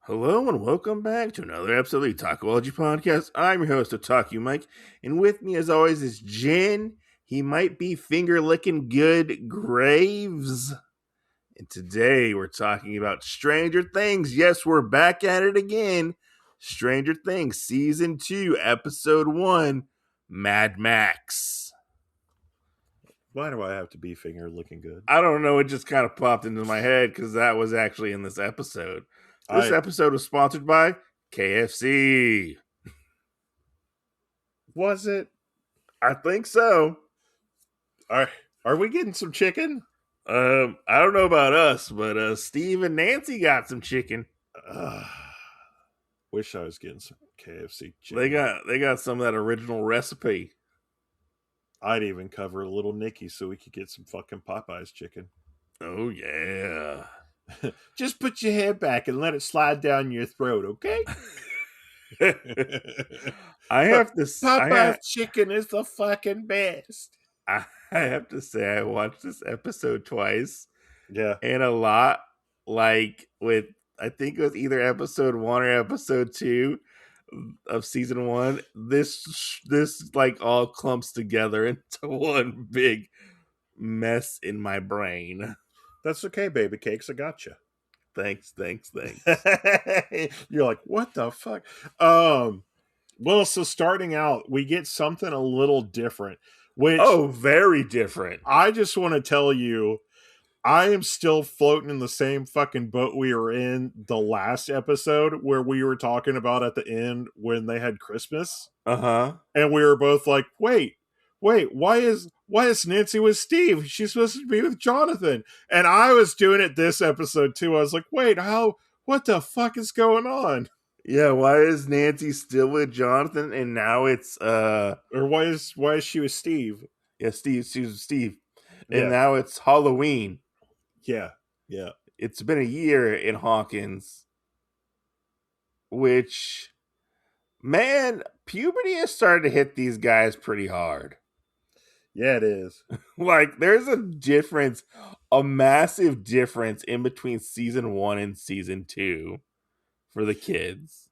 Hello and welcome back to another episode of the Talkology Podcast. I'm your host, Otaku Mike, and with me as always is Jen. He might be finger licking good Graves. And today we're talking about Stranger Things. Yes, we're back at it again. Stranger Things Season 2, Episode 1, Madmax. Why do I have to be finger looking good? I don't know, it just kind of popped into my head because that was actually in this episode. This episode was sponsored by KFC. Was it? I think so. Are we getting some chicken? I don't know about us, but Steve and Nancy got some chicken. Wish I was getting some KFC chicken. They got some of that original recipe. I'd even cover a little Nicky so we could get some fucking Popeyes chicken. Oh yeah. Just put your head back and let it slide down your throat, okay? I have to Popeyes chicken is the fucking best. I have to say I watched this episode twice. Yeah. And a lot like with I think it was either episode 1 or episode 2 of season 1. This like all clumps together into one big mess in my brain. That's okay, baby cakes. I got you. Thanks. You're like, what the fuck? Well, so starting out, we get something a little different. Which, very different. I just want to tell you, I am still floating in the same fucking boat we were in the last episode where we were talking about at the end when they had Christmas. Uh-huh. And we were both like, wait, why is Nancy with Steve? She's supposed to be with Jonathan. And I was doing it this episode too. I was like, wait, what the fuck is going on? Yeah, why is Nancy still with Jonathan and now it's or why is she with Steve? Yeah, she's with Steve. And now it's Halloween. Yeah. It's been a year in Hawkins. Which, man, puberty has started to hit these guys pretty hard. Yeah, it is. Like, there's a massive difference in between season 1 and season 2 for the kids.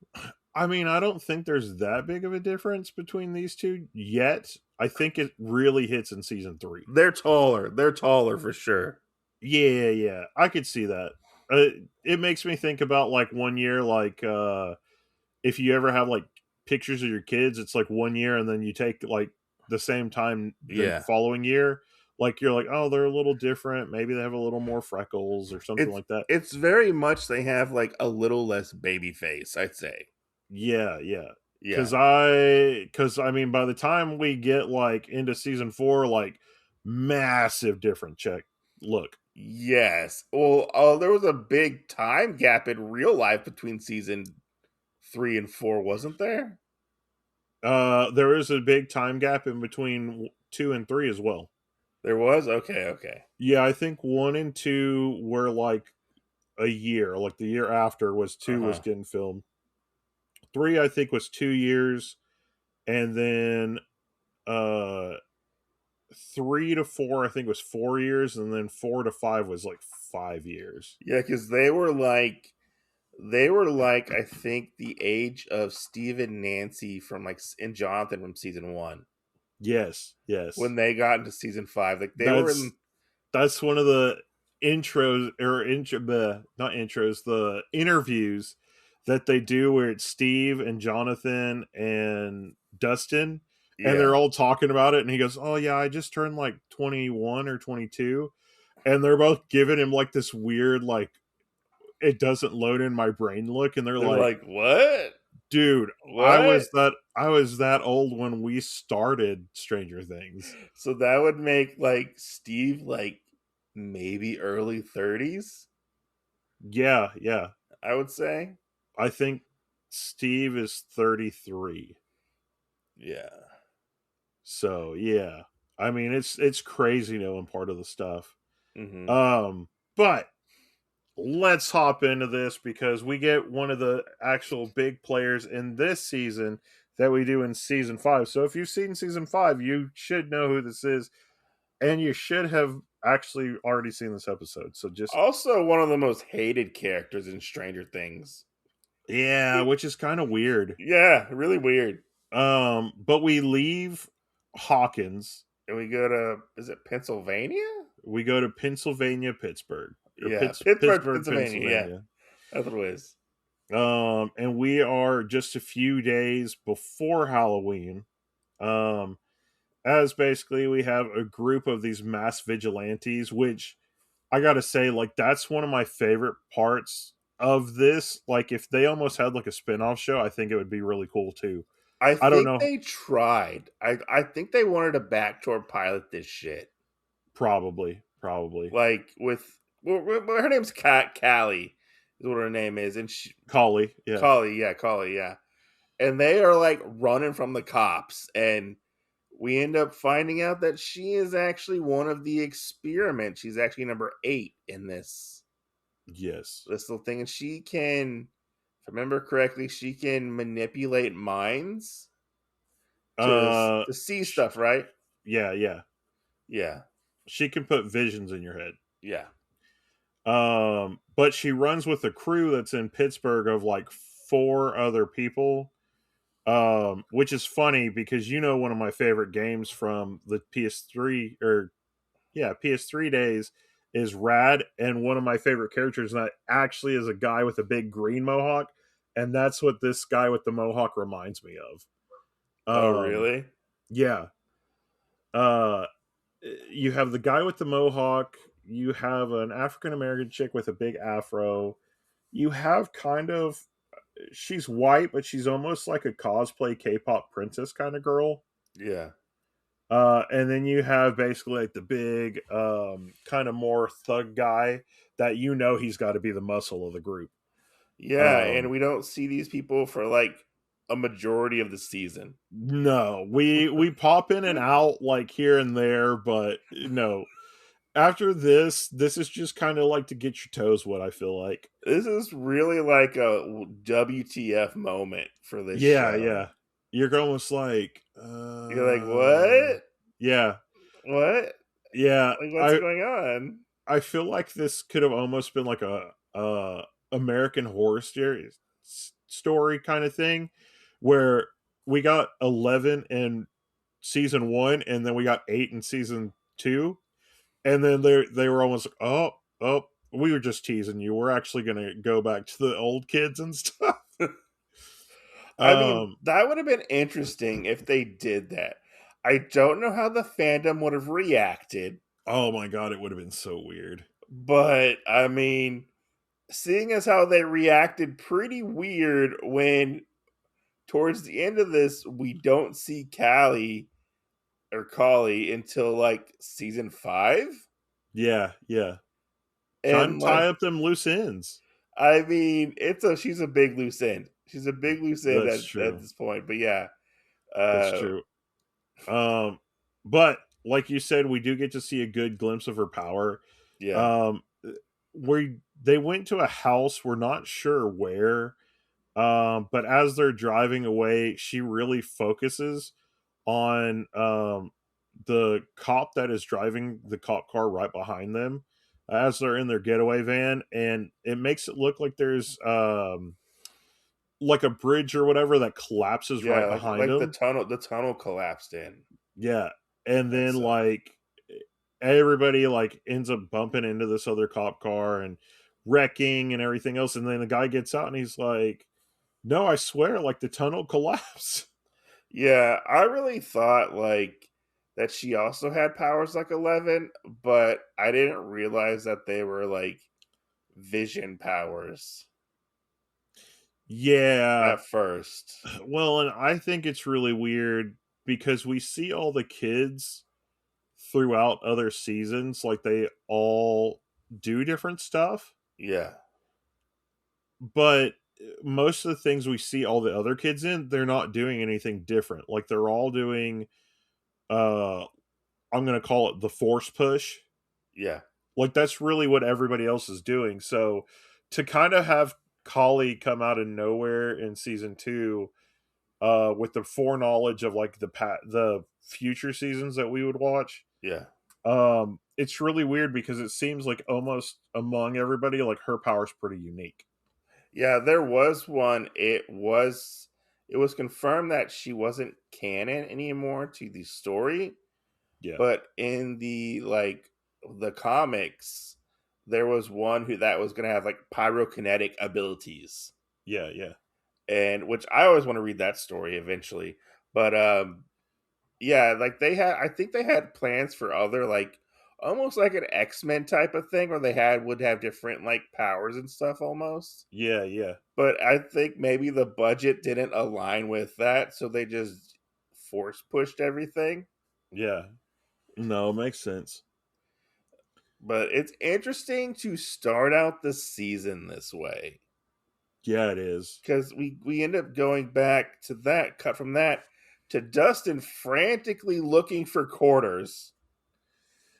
I mean, I don't think there's that big of a difference between these two yet. I think it really hits in season 3. They're taller for sure. Yeah. I could see that. It makes me think about like 1 year, like if you ever have like pictures of your kids, it's like 1 year and then you take like the same time the following year. Like you're like, oh, they're a little different. Maybe they have a little more freckles or something like that. It's very much they have like a little less baby face, I'd say. Yeah. Because I mean, by the time we get like into season 4, like massive different look. Yes. Well, there was a big time gap in real life between season 3 and 4, wasn't there? There is a big time gap in between 2 and 3 as well. There was? Okay. Yeah, I think 1 and 2 were like a year. Like the year after was 2 was getting filmed. 3, I think, was 2 years. And then 3 to 4, I think, was 4 years. And then 4 to 5 was like 5 years. Yeah, because they were like, I think, the age of Steve and Nancy and Jonathan from season 1. Yes. When they got into season 5, like that's one of the intros the interviews that they do where it's Steve and Jonathan and Dustin, and they're all talking about it, and he goes, "Oh yeah, I just turned like 21 or 22," and they're both giving him like this weird like it doesn't load in my brain look, and they're like, "What? Dude, what? I was that old when we started Stranger Things." So that would make like Steve like maybe early 30s. Yeah. I would say. I think Steve is 33. Yeah. So yeah, I mean it's crazy knowing part of the stuff. Mm-hmm. But let's hop into this because we get one of the actual big players in this season that we do in season 5. So if you've seen season 5, you should know who this is, and you should have actually already seen this episode. So just also one of the most hated characters in Stranger Things. Yeah, which is kind of weird. Yeah, really weird. But we leave Hawkins. And we go to, is it Pennsylvania? We go to Pennsylvania, Pittsburgh, or Yeah, Pittsburgh, Pittsburgh, Pennsylvania. Yeah, Pennsylvania. that's what it is. And we are just a few days before Halloween. Um, as basically we have a group of these mass vigilantes, which I gotta say, like, that's one of my favorite parts of this. Like, if they almost had like a spin-off show, I think it would be really cool too. I I don't think know, they tried. I think they wanted to backdoor pilot this shit. probably. Like with, well, her name's Callie, is what her name is, and she Collie, yeah. Callie, yeah. And they are like running from the cops, and we end up finding out that she is actually one of the experiments. She's actually number 8 in Yes. this little thing, and she can, if I remember correctly, she can manipulate minds to Uh to see sh- stuff, right? yeah. Yeah, She can put visions in your head. yeah, But she runs with a crew that's in Pittsburgh of like 4 other people. Which is funny because one of my favorite games from the PS3 or PS3 days is Rad, and one of my favorite characters in that actually is a guy with a big green mohawk, and that's what this guy with the mohawk reminds me of. Oh, Um, really? yeah. Uh, you have the guy with the mohawk. You have an African American chick with a big afro. You have kind of she's white, but she's almost like a cosplay K-pop princess kind of girl. Yeah. And then you have basically like the big, kind of more thug guy that he's got to be the muscle of the group. Yeah, and Um, we don't see these people for like a majority of the season. no, we pop in and out like here and there, but no. After this is just kind of like to get your toes wet. I feel like, This is really like a WTF moment for this yeah. show. You're almost like, You're like, "What? yeah, What? yeah. Like what's going on?" I feel like this could have almost been like a American Horror story kind of thing, where we got 11 in season 1, and then we got 8 in season 2, and then they were almost like, oh, we were just teasing you. We're actually gonna go back to the old kids and stuff. I mean, um, that would have been interesting if they did that. I don't know how the fandom would have reacted, oh my god, it would have been so weird. but I mean, seeing as how they reacted pretty weird when towards the end of this we don't see Callie or Collie until like season 5. Yeah. Trying to And tie like, up them loose ends. I mean, she's a big loose end. She's a big loose end That's at true. this point. But yeah, That's uh, true. Um, but like you said, we do get to see a good glimpse of her power. yeah, Um, we they went to a house. We're not sure where. But as they're driving away, she really focuses on the cop that is driving the cop car right behind them as they're in their getaway van, and it makes it look like there's like a bridge or whatever that collapses right yeah, behind like them. the tunnel collapsed in. Yeah. And That then sucked. like everybody like ends up bumping into this other cop car and wrecking and everything else. And then the guy gets out and he's like, no, I swear, like the tunnel collapsed. Yeah, I really thought like that she also had powers like 11, but I didn't realize that they were like vision powers Yeah. at first. Well, and I think it's really weird because we see all the kids throughout other seasons, like they all do different stuff, Yeah. but most of the things we see all the other kids in, they're not doing anything different. Like they're all doing uh I'm going to call it the force push. Yeah. Like that's really what everybody else is doing. So to kind of have Collie come out of nowhere in season 2 with the foreknowledge of like the future seasons that we would watch, Yeah. it's really weird because it seems like almost among everybody like her power's pretty unique. Yeah, there was one. It was confirmed that she wasn't canon anymore to the story, Yeah, but in the comics, there was one who that was going to have like pyrokinetic abilities, yeah, yeah, and which I always want to read that story eventually. But yeah, like I think they had plans for other like almost like an X-Men type of thing where they had would have different like powers and stuff almost. yeah, yeah, But I think maybe the budget didn't align with that, so they just force pushed everything. yeah. No, makes sense. But it's interesting to start out the season this way Yeah, it is. because we end up going back to that cut from that to Dustin frantically looking for quarters,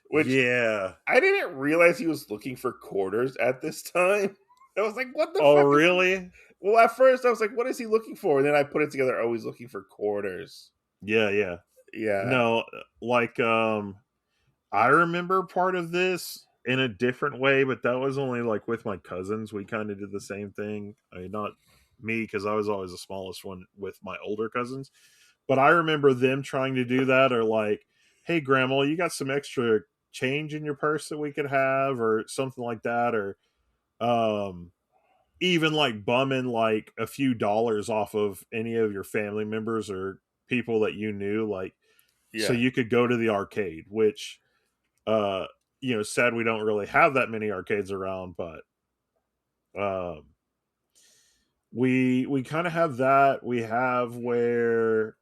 which Yeah. I didn't realize he was looking for quarters at this time. I was like, "What the Oh, fuck is he?" really? Well, at first I was like, "What is he looking for?" And then I put it together. Oh, he's looking for quarters. Yeah, yeah. Yeah, No, like I remember part of this in a different way, but that was only like with my cousins. We kind of did the same thing. I mean, not me because I was always the smallest one with my older cousins, but I remember them trying to do that or like, "Hey, grandma, you got some extra change in your purse that we could have," or something like that, or um, even like bumming like a few dollars off of any of your family members or people that you knew, like so yeah. you could go to the arcade, which uh sad we don't really have that many arcades around, but um we kind of have that. We have where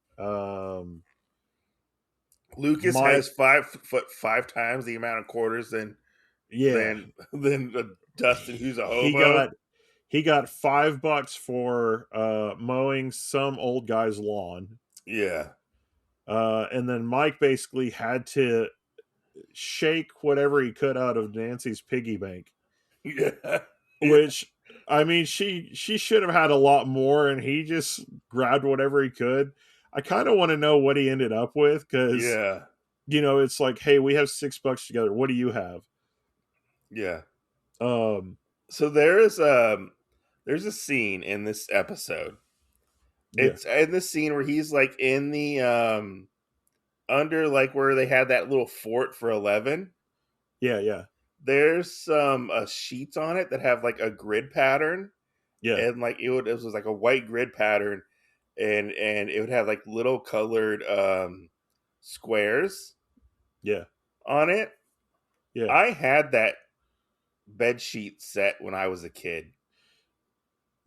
Lucas Mike, has 5 foot 5 times the amount of quarters than yeah, than than Dustin, who's a he hobo. got he got $5 for mowing some old guy's lawn. Yeah, And then Mike basically had to shake whatever he could out of Nancy's piggy bank, yeah, yeah, which I mean she should have had a lot more and he just grabbed whatever he could. I kind of want to know what he ended up with cuz yeah, it's like, "Hey, we have $6 together. What do you have?" yeah. Um So there's a scene in this episode. yeah. It's in the scene where he's like in the under like where they had that little fort for 11. Yeah, yeah. There's some sheets on it that have like a grid pattern, Yeah. and like it was like a white grid pattern, and it would have like little colored squares Yeah. on it. Yeah. I had that bed sheet set when I was a kid.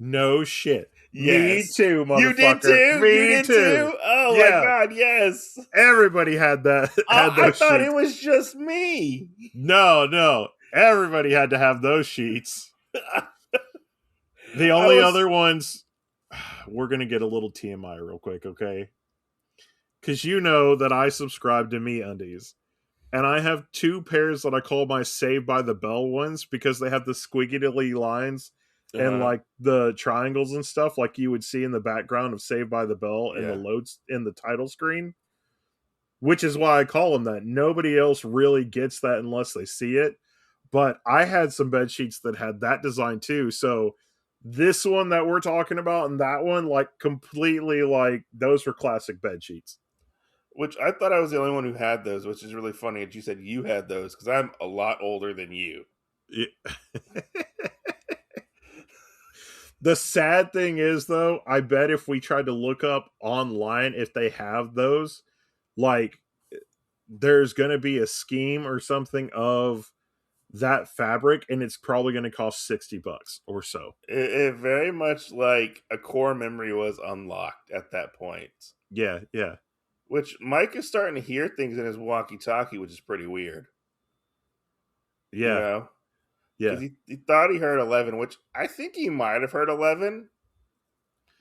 No shit. Me Yes. too, You did motherfucker. too? You Me did too. too? Oh my Yeah. god, yes. Everybody had that had I those thought it sheets. was just me. No, no. Everybody had to have those sheets. The I only was other ones, we're going to get a little TMI real quick, okay? Because you know that I subscribe to Me Undies. And I have two pairs that I call my Saved by the Bell ones because they have the squiggly lines and uh like the triangles and stuff like you would see in the background of Saved by the Bell and the yeah. loads in the title screen, which is why I call them that. Nobody else really gets that unless they see it. But I had some bed sheets that had that design too. So this one that we're talking about and that one, like completely like those were classic bed sheets. Which I thought I was the only one who had those, which is really funny that you said you had those because I'm a lot older than you. Yeah. The sad thing is, though, I bet if we tried to look up online if they have those, like, there's going to be a scheme or something of that fabric, and it's probably going to cost $60 or so. It very much like a core memory was unlocked at that point. Yeah, yeah, Which Mike is starting to hear things in his walkie-talkie, which is pretty weird. You yeah, know, because yeah. he thought he heard 11, which I think he might have heard 11.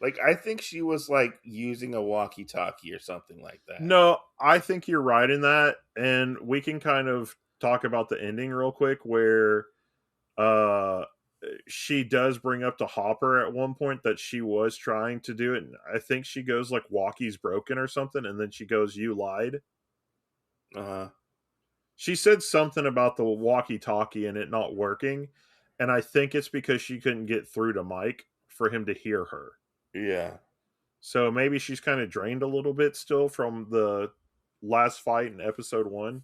Like I think she was like using a walkie-talkie or something like that. No, I think you're right in that, and we can kind of talk about the ending real quick where uh she does bring up to Hopper at one point that she was trying to do it. And I think she goes like walkie's broken or something, and then she goes, "You lied." Uh-huh. She said something about the walkie-talkie and it not working, and I think it's because she couldn't get through to Mike. for him to hear her. Yeah. So maybe she's kind of drained a little bit still from the last fight in episode 1 or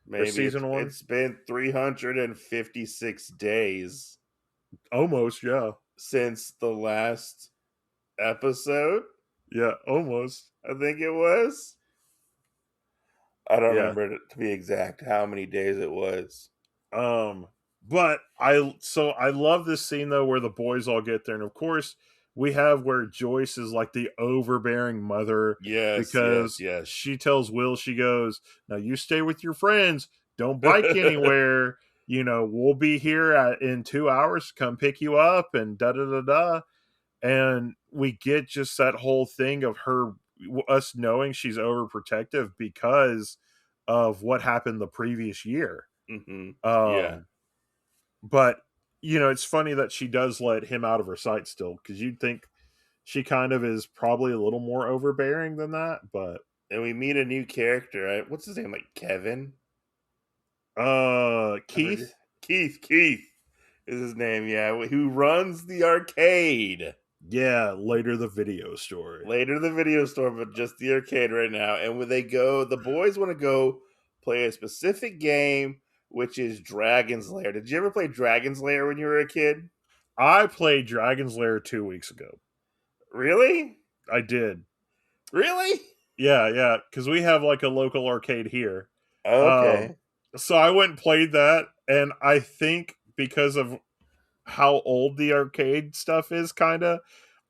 Maybe season 1. it's been 356 days Almost, yeah. since the last episode. Yeah, almost. I think it was. I don't Yeah. remember to be exact how many days it was. But I love this scene though where the boys all get there, and of course we have where Joyce is like the overbearing mother Yes, yes, because yes. she tells Will, she goes, "Now you stay with your friends, don't bike anywhere. We'll be here in 2 hours to come pick you up," and da da da da. And we get just that whole thing of us knowing she's overprotective because of what happened the previous year. Mm-hmm. Yeah. Um, but it's funny that she does let him out of her sight still, because you'd think she kind of is probably a little more overbearing than that. But And we meet a new character. Right? What's his name? Like Kevin? Keith. Keith is his name. Yeah, who runs the arcade? Yeah, later the video store. Later the video store, but just the arcade right now. And when they go, the boys want to go play a specific game, which is Dragon's Lair. Did you ever play Dragon's Lair when you were a kid? I played Dragon's Lair 2 weeks ago. Really? I did. Really? Yeah, because we have like a local arcade here. Okay. So I went and played that, and I think because of how old the arcade stuff is, kind of,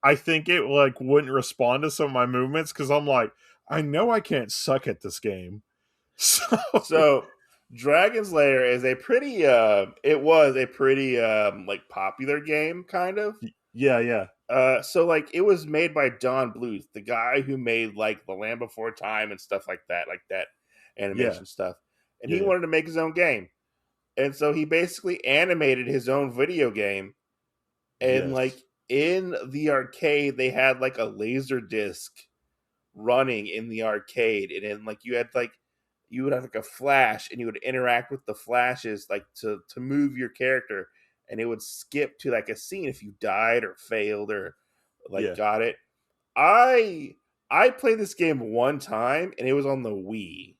I think it like wouldn't respond to some of my movements because I'm like, I know I can't suck at this game. So Dragon's Lair is a pretty it was a pretty like popular game, kind of. Yeah. So like it was made by Don Bluth, the guy who made like The Land Before Time and stuff like that animation stuff. And he wanted to make his own game. And so he basically animated his own video game. And like in the arcade, they had like a laser disc running in the arcade. And then like you would have like a flash and you would interact with the flashes like to move your character, and it would skip to like a scene if you died or failed or like got it. I played this game one time and it was on the Wii.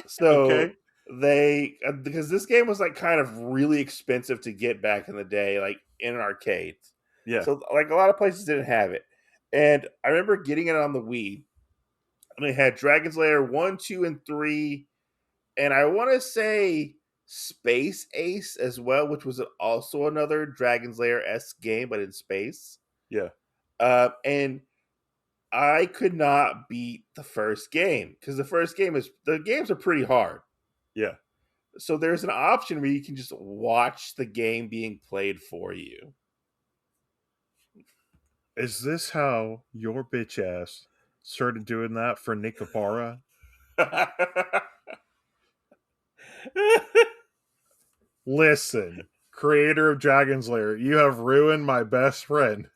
So Okay. they because this game was like kind of really expensive to get back in the day, like in an arcade. Yeah. So like a lot of places didn't have it. And I remember getting it on the Wii. And they had Dragon's Lair 1, 2, and 3. And I want to say Space Ace as well, which was also another Dragon's Lair-esque game, but in space. Yeah. And I could not beat the first game because the games are pretty hard. Yeah. So there's an option where you can just watch the game being played for you. Is this how your bitch ass started doing that for Nick Capara? Listen, creator of Dragon's Lair, you have ruined my best friend.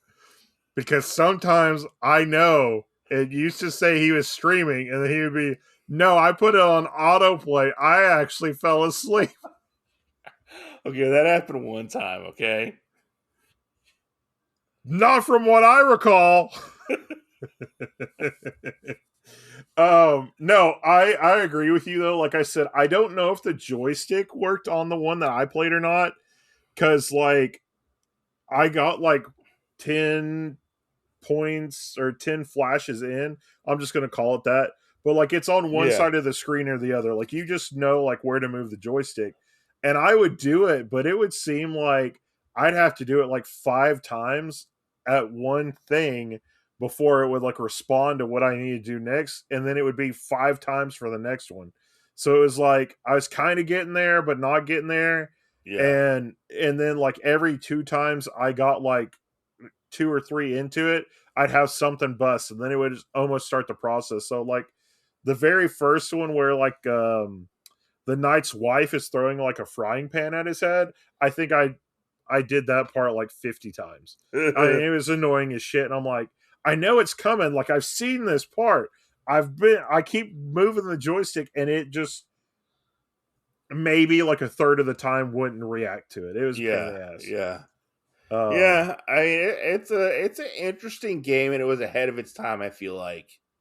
Because sometimes I know it used to say he was streaming, and then he would be, no, I put it on autoplay. I actually fell asleep. Okay, that happened one time, okay? Not from what I recall. No, I agree with you though. Like I said, I don't know if the joystick worked on the one that I played or not. Cause like I got like 10 points or 10 flashes in. I'm just gonna call it that. But like it's on one side of the screen or the other. Like you just know like where to move the joystick. And I would do it, but it would seem like I'd have to do it like 5 times at one thing before it would like respond to what I need to do next, and then it would be 5 times for the next one. So it was like I was kind of getting there but not getting there. Yeah. And then like every 2 times I got like 2 or 3 into it, I'd have something bust, and then it would just almost start the process. So like the very first one where like the knight's wife is throwing like a frying pan at his head, I think I did that part like 50 times. I mean, it was annoying as shit, and I'm like, I know it's coming. Like I've seen this part. I keep moving the joystick, and it just maybe like a third of the time wouldn't react to it. It was a pain in the ass. Yeah. Um, Yeah, it's an interesting game, and it was ahead of its time. I feel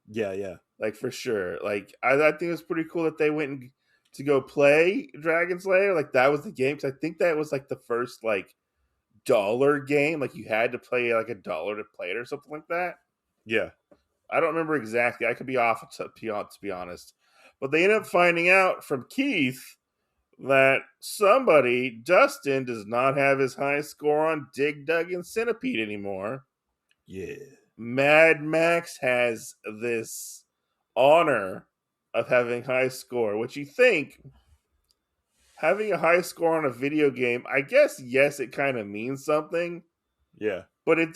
yeah, yeah, like for sure. Like I think it was pretty cool that they went to go play Dragon Slayer. Like that was the game because I think that was like the first like dollar game. Like you had to play like $1 to play it or something like that. yeah, I don't remember exactly. I could be off to be honest. But they ended up finding out from Keith that somebody, Dustin, does not have his high score on Dig Dug and Centipede anymore. yeah, Madmax has this honor of having high score, which you think having a high score on a video game, I guess yes, it kind of means something, yeah, but it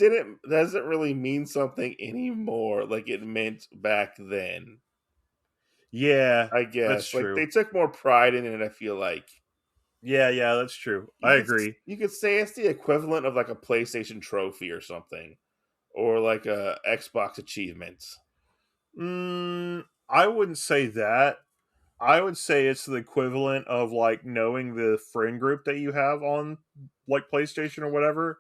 doesn't really mean something anymore like it meant back then. yeah. I That's guess. Like true. they took more pride in it, I feel like. Yeah, yeah, that's true. You I could agree. you could say it's the equivalent of like a PlayStation trophy or something, or like a Xbox achievement. I wouldn't say that. I would say it's the equivalent of like knowing the friend group that you have on like PlayStation or whatever,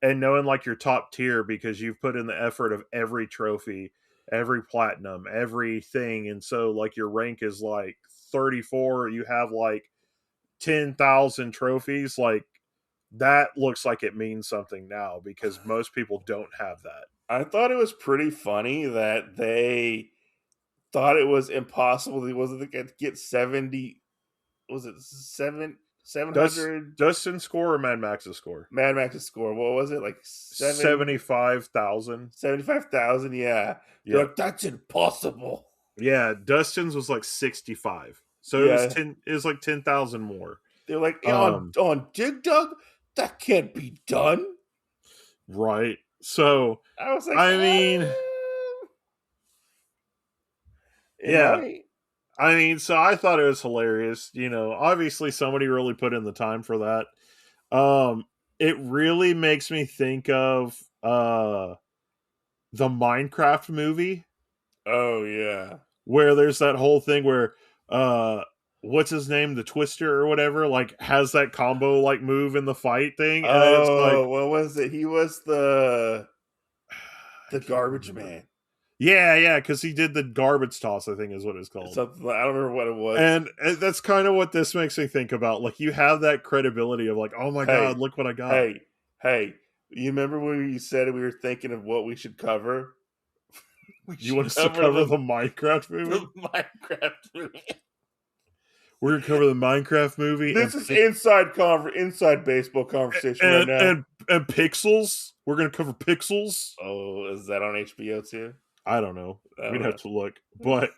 and knowing like your top tier because you've put in the effort of every trophy, every platinum, everything, and so like your rank is like 34. You have like 10,000 trophies. Like that looks like it means something now because most people don't have that. I thought it was pretty funny that they thought it was impossible. It wasn't to get 70. Was it seven Does hundred Dustin score or Mad Max's score? Mad Max's score? What was it like 75,000. 75,000? Yeah, they're Yeah. like that's impossible. Yeah, Dustin's was like 65. So Yeah, it was like 10,000 more. they're like Um on Dig Dug that can't be done. right. So I was like, I mean, it yeah. might. I mean, so I thought it was hilarious. You know, obviously somebody really put in the time for that. Um it really makes me think of the Minecraft movie Oh yeah. where there's that whole thing where what's his name, the Twister or whatever, like has that combo like move in the fight thing, and then it's like Oh, what was it? He was I the can't garbage remember. man. Yeah, yeah, because he did the garbage toss, I think is what it's called. Something I don't remember what it was. And that's kind of what this makes me think about. Like you have that credibility of like, oh my Hey, god, look what I got. hey, hey! You remember when you said we were thinking of what we should cover? We You want should us to cover cover the Minecraft the movie? Minecraft movie. We're gonna cover the Minecraft movie This is inside baseball conversation right now. and Pixels. We're gonna cover Pixels. Oh, is that on HBO too? I don't know. I We'd don't have know. to look. But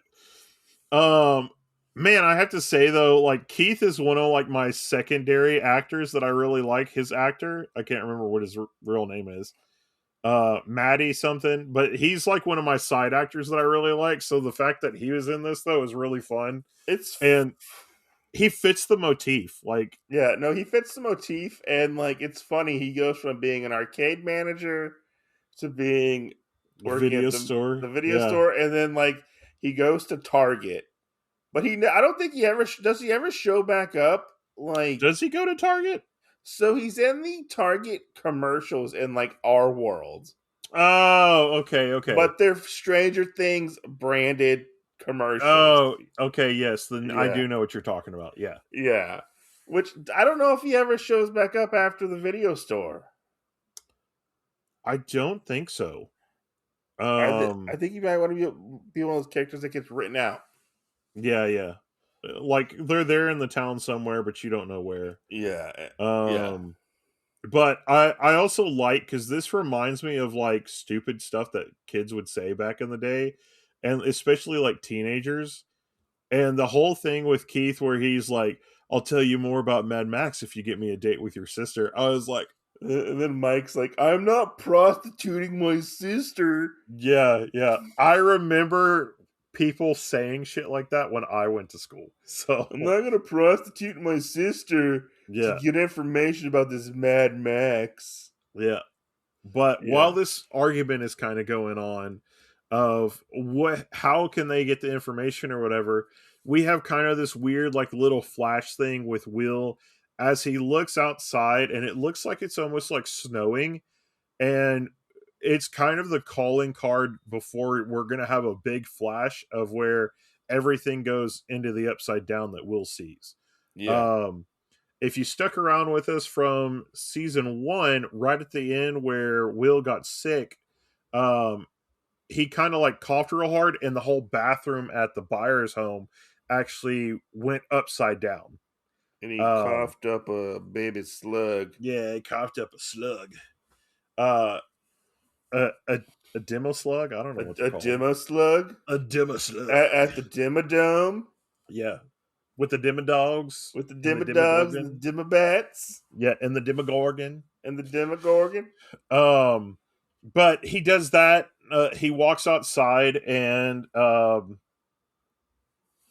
man, I have to say though, like Keith is one of like my secondary actors that I really like. His actor, I can't remember what his real name is. Maddie something, but he's like one of my side actors that I really like. So the fact that he was in this though is really fun. It's And he fits the motif. Like Yeah, no, he fits the motif, and like it's funny. He goes from being an arcade manager to being working video at store. the video Yeah. store, and then like he goes to Target. But I don't think he ever does. He ever show back up? Like, Does he go to Target? so he's in the Target commercials in like our world, Oh, okay, okay. but they're Stranger Things branded commercials. Oh, okay, yes. Then I Yeah, do know what you're talking about. Yeah. yeah. Which I don't know if he ever shows back up after the video store. I don't think so. I think you might want to be one of those characters that gets written out. Yeah, yeah. Like they're there in the town somewhere, but you don't know where. Yeah, yeah. Um, but I also like because this reminds me of like stupid stuff that kids would say back in the day, and especially like teenagers. And the whole thing with Keith, where he's like, "I'll tell you more about Mad Max if you get me a date with your sister." I was like, And then Mike's like, "I'm not prostituting my sister." "Yeah, yeah." I remember people saying shit like that when I went to school. So I'm not gonna prostitute my sister to yeah, get information about this Mad Max. yeah. But while Yeah. this argument is kind of going on of what how can they get the information or whatever, we have kind of this weird like little flash thing with Will as he looks outside, and it looks like it's almost like snowing, and it's kind of the calling card before we're going to have a big flash of where everything goes into the upside down that Will sees. Yeah. Um, if you stuck around with us from season 1, right at the end where Will got sick, um, he kind of like coughed real hard, and the whole bathroom at the Byers home actually went upside down. And he Um, coughed up a baby slug. yeah, he coughed up a slug. Uh, a, a, a demo slug? I don't know what they're A called. demo slug A demo slug. at the Dimmadome Yeah. With the Demodogs with the and the Dimmadogs and Demogorgon. the Dimmabats Yeah, and the Demogorgon. and the Demogorgon. But he does that. He walks outside, and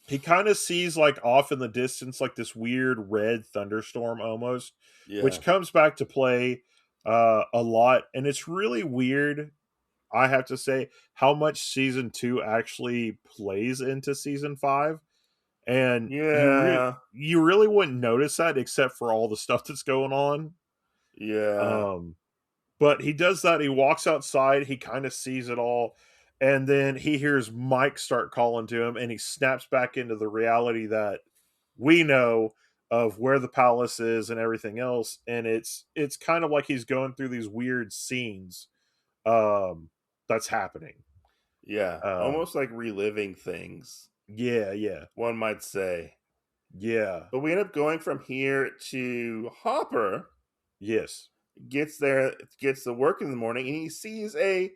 he kind of sees like off in the distance like this weird red thunderstorm almost, Yeah. which comes back to play a lot, and it's really weird. I have to say how much season 2 actually plays into season 5, and Yeah. you really wouldn't notice that except for all the stuff that's going on. Yeah. But he does that. He walks outside. He kind of sees it all. And then he hears Mike start calling to him, and he snaps back into the reality that we know of where the palace is and everything else. And it's kind of like he's going through these weird scenes that's happening. Yeah. Um, Almost like reliving things, yeah. one might say. Yeah. But we end up going from here to Hopper. Yes. Gets there, gets to work in the morning, and he sees a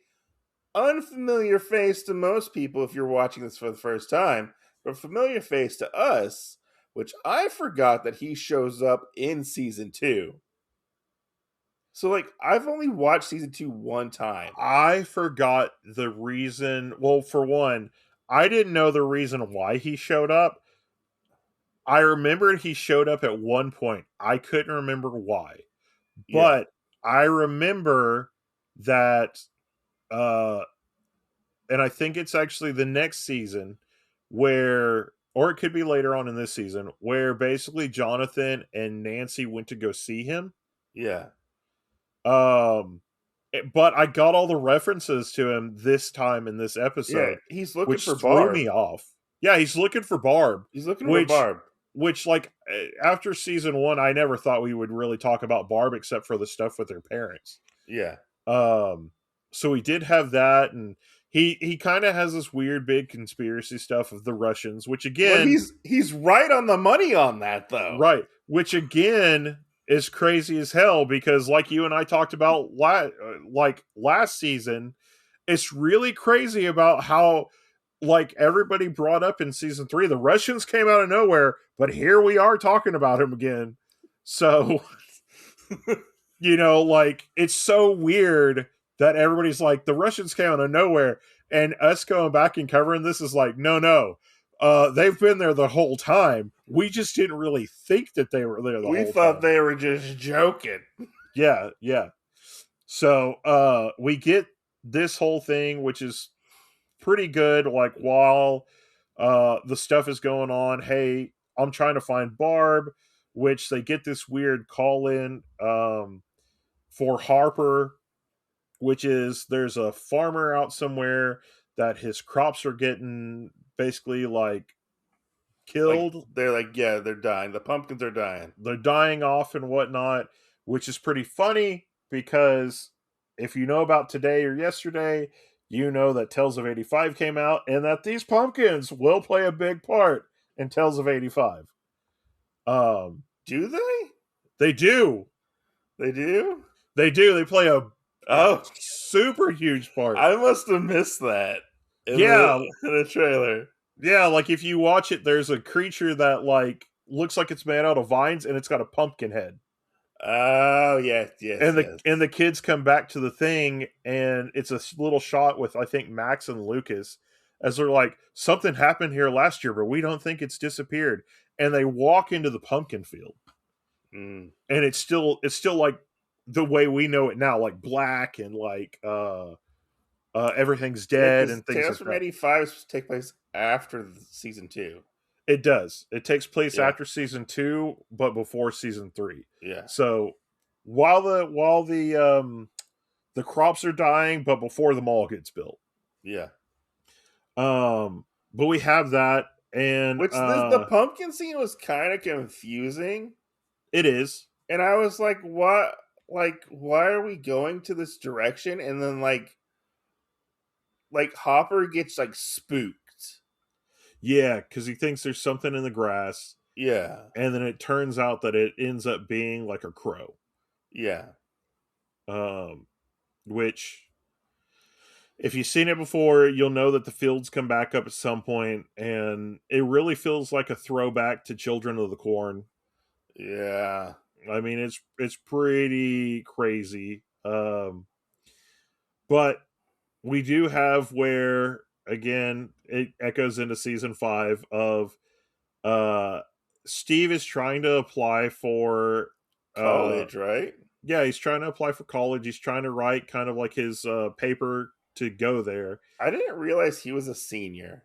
unfamiliar face to most people if you're watching this for the first time, but familiar face to us, which I forgot that he shows up in season 2. So, like, I've only watched season 2 one time. I forgot the reason. Well, for one, I didn't know the reason why he showed up. I remembered he showed up at one point. I couldn't remember why. Yeah, But I remember that uh and I think it's actually the next season where, or it could be later on in this season, where basically Jonathan and Nancy went to go see him. yeah, Um but I got all the references to him this time in this yeah. episode, He's looking which for threw Barb. me off. Yeah, he's looking for Barb, He's looking for which Barb. like after season 1, I never thought we would really talk about Barb except for the stuff with her parents. Yeah, So we did have that, and he kind of has this weird big conspiracy stuff of the Russians, which but again, he's right on the money on that though. right, which again is crazy as hell because like you and I talked about like last season, it's really crazy about how like everybody brought up in season 3 the Russians came out of nowhere, but here we are talking about him again. So like it's so weird that everybody's like the Russians came out of nowhere, and us going back and covering this is like no, they've been there the whole time. We just didn't really think that they were there the We whole thought time. they were just joking. Yeah. So we get this whole thing, which is pretty good. Like while the stuff is going on, hey, I'm trying to find Barb, which they get this weird call in for Harper, which is there's a farmer out somewhere that his crops are getting basically like Like killed. they're like, yeah, they're dying. The pumpkins are dying. They're dying off and whatnot, which is pretty funny because if you know about today or yesterday, you know that Tales of 85 came out and that these pumpkins will play a big part in Tales of 85. Do they? They do. They do? They do. They play a Oh, super huge part. I must have missed that Yeah, in the trailer. yeah, like if you watch it, there's a creature that like looks like it's made out of vines and it's got a pumpkin head. Oh, yes. And the kids come back to the thing and it's a little shot with I think Max and Lucas as they're like something happened here last year but we don't think it's disappeared, and they walk into the pumpkin field. Mm. And it's still like the way we know it now, like black and like everything's dead and things Tales like from that. 85 take place after season 2. It does. It takes place Yeah. after season 2, but before season 3. Yeah. So while the crops are dying, but before the mall gets built. Yeah. But we have that, and Which the pumpkin scene was kind of confusing. it is. And I was like, what? Like, why are we going to this direction? And then, like Hopper gets, like, spooked. Yeah, because he thinks there's something in the grass, Yeah. and then it turns out that it ends up being like a crow. Yeah. Which, if you've seen it before, you'll know that the fields come back up at some point, and it really feels like a throwback to Children of the Corn. Yeah. I mean, it's pretty crazy. But we do have where, again, it echoes into season 5 of uh Steve is trying to apply for College, right? yeah, he's trying to apply for college. He's trying to write kind of like his paper to go there. I didn't realize he was a senior.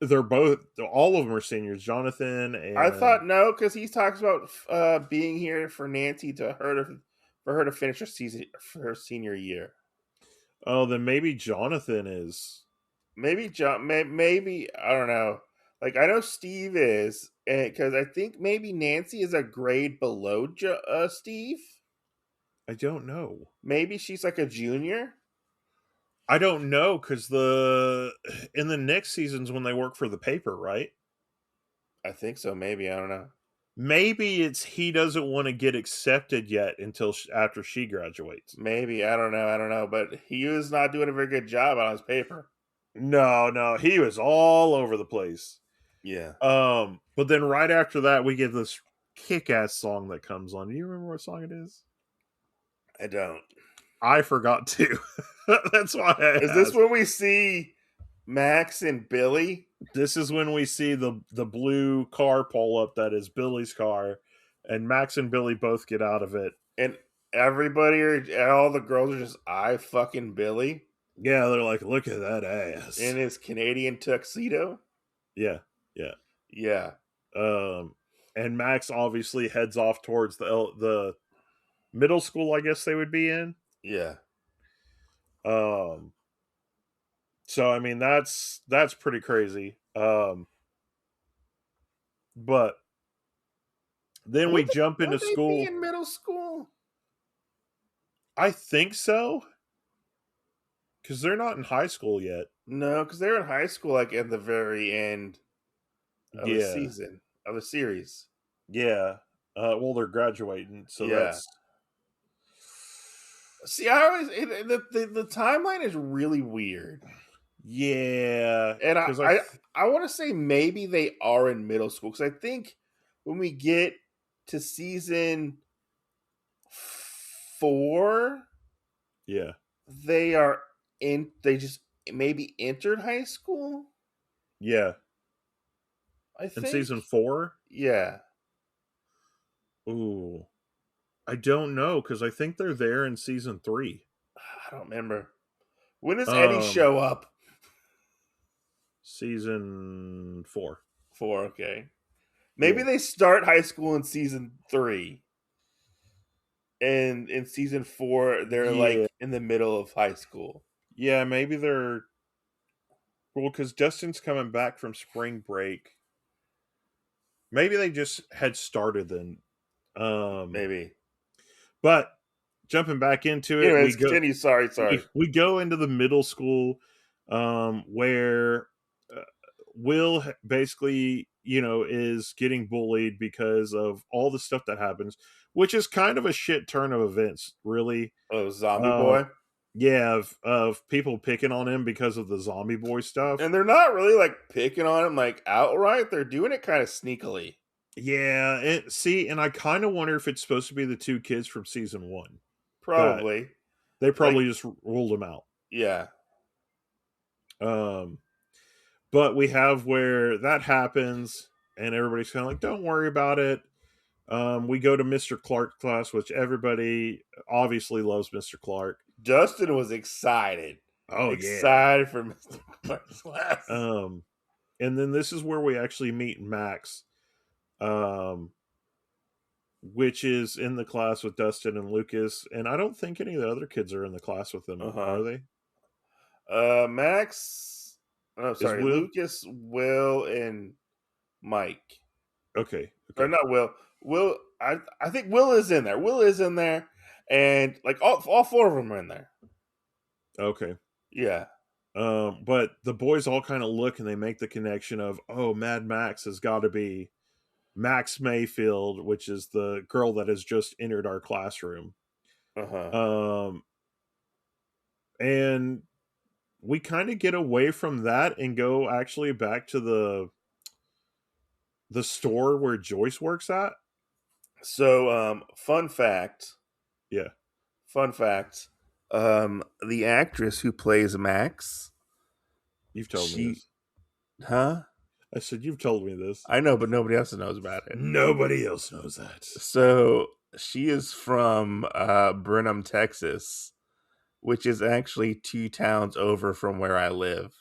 They're both, all of them are seniors, Jonathan I and thought no, because he talks about being here for Nancy for her to finish her season for her senior year. oh, then maybe Jonathan is. Maybe John, maybe I don't know. Like I know Steve is, because I think maybe Nancy is a grade below Steve. I don't know. Maybe she's like a junior. I don't know because the in the next seasons when they work for the paper, right? I think so. Maybe I don't know. Maybe it's he doesn't want to get accepted yet until after she graduates. Maybe I don't know. I don't know. But he was not doing a very good job on his paper. No, he was all over the place. Yeah. But then right after that, we get this kick-ass song that comes on. Do you remember what song it is? I don't. I forgot too. That's why I Is this asked. when we see Max and Billy? This is when we see the blue car pull up that is Billy's car, and Max and Billy both get out of it. And all the girls are just, I fucking Billy Yeah, they're like, look at that ass. in his Canadian tuxedo. Yeah. Yeah. And Max obviously heads off towards the middle school, I guess they would be in. Yeah. So I mean that's pretty crazy. But then we jump into Would they be school. in middle school? I think so, because they're not in high school yet. No, because they're in high school, like at the very end of the Yeah, season of the series. yeah. Well, they're graduating, so Yeah. that's See, I always the timeline is really weird, yeah. and Because I want to say maybe they are in middle school because I think when we get to season 4, yeah, they are in. They just maybe entered high school. yeah. I In think season 4, Yeah, ooh, I don't know because I think they're there in season 3. I don't remember. When does Eddie Um, show up? season 4. 4, okay. Maybe Yeah. they start high school in season 3. And in season 4, they're Yeah, like in the middle of high school. yeah. Maybe they're well because Justin's coming back from spring break. Maybe they just had started then. Maybe. But jumping back into it, Anyways, continue. Sorry. we go into the middle school, where uh, Will basically, is getting bullied because of all the stuff that happens, which is kind of a shit turn of events, really. Oh, Zombie Uh, Boy. yeah, of people picking on him because of the zombie boy stuff. And they're not really like picking on him like outright. They're doing it kind of sneakily. Yeah, and I kind of wonder if it's supposed to be the 2 kids from season 1 that Probably. they probably Like, just ruled them out. yeah. But we have where that happens, and everybody's kind of like, "Don't worry about it." We go to Mr. Clark's class, which everybody obviously loves Mr. Clark. Justin was excited. Oh yeah. Excited for Mr. Clark's class. and then this is where we actually meet Max, um, which is in the class with Dustin and Lucas, and I don't think any of the other kids are in the class with them, Uh-huh. are they? Max. Oh, Is sorry. Will? Lucas, Will, and Mike. Okay, Or okay, not Will. Will. I think Will is in there. Will is in there, and like all four of them are in there. okay. Yeah. But the boys all kind of look and they make the connection of, oh, Mad Max has got to be Max Mayfield, which is the girl that has just entered our classroom. Uh huh. Um, and we kind of get away from that and go actually back to the store where Joyce works at. So, fun fact. Yeah, Fun fact. The actress who plays Max, you've told me she, this. huh? I said you've told me this. I know, but nobody else knows about it. Nobody else knows that. So she is from Brenham, Texas, which is actually 2 towns over from where I live,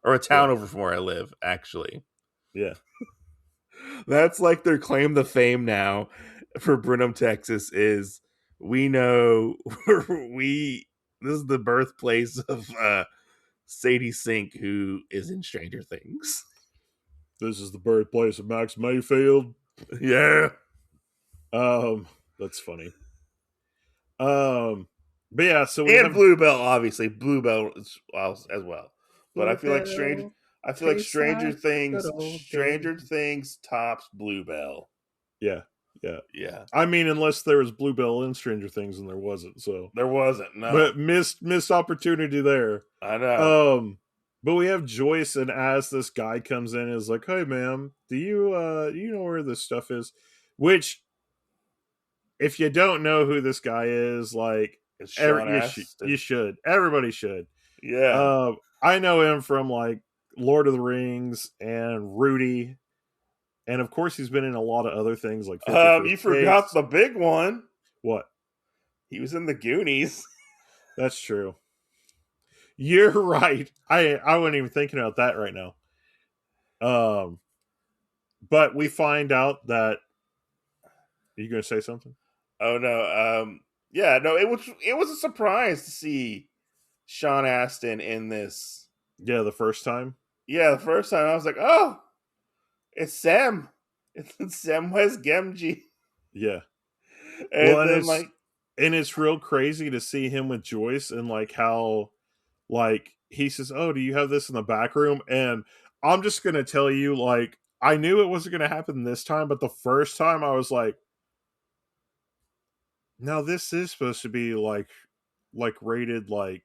or a Yeah, town over from where I live, actually. yeah. That's like their claim to fame now for Brenham, Texas is we know we this is the birthplace of Sadie Sink, who is in Stranger Things. This is the birthplace of Max Mayfield. Yeah. That's funny. But yeah, so we And have Bluebell, obviously. Bluebell as well. But Bluebell I feel like tastes like good old days. Stranger Things tops Bluebell. Yeah, yeah. Yeah. I mean, unless there was Bluebell in Stranger Things, and there wasn't. So, There wasn't, no. but missed opportunity there. I know. But we have Joyce, and as this guy comes in, is like, "Hey, ma'am, do you know where this stuff is?" Which, if you don't know who this guy is, like, It's Sean you Astin. should. Everybody should. Yeah. I know him from like Lord of the Rings and Rudy, and of course he's been in a lot of other things like 50 You First forgot Dates. the big one. What? He was in the Goonies. That's true. You're right. I wasn't even thinking about that right now. But we find out that are you going to say something? Oh no. Yeah, no, it was a surprise to see Sean Astin in this. Yeah, the first time. Yeah, the first time I was like, "Oh, it's Sam. It's Sam West Gemji." Yeah. Well, And then like and it's real crazy to see him with Joyce and like how like he says, "Oh, do you have this in the back room?" And I'm just going to tell you like I knew it wasn't going to happen this time, but the first time I was like, "Now this is supposed to be like rated like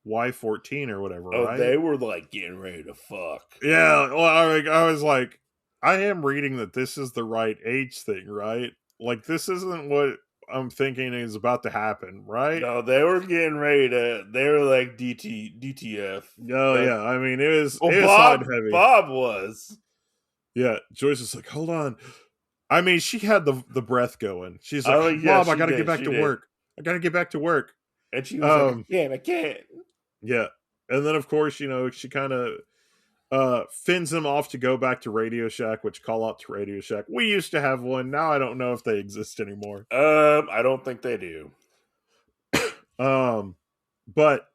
Y14 or whatever, oh, right?" they were like getting ready to fuck. Yeah, well, I was like, I am reading that this is the right age thing, right? Like, this isn't what I'm thinking is about to happen, right? No, they were getting ready to. They were like DTF. Oh Like, yeah, I mean well, it was hot and heavy. Bob was. Yeah, Joyce is like, hold on. I mean, she had the breath going. She's like, Oh oh, yeah, Bob, I she gotta get did. back She to did. work. I gotta get back to work. And she was like, I can't. Yeah, and then of course, she kind of fins him off to go back to Radio Shack, which call out to Radio Shack. We used to have one. Now I don't know if they exist anymore. I don't think they do. But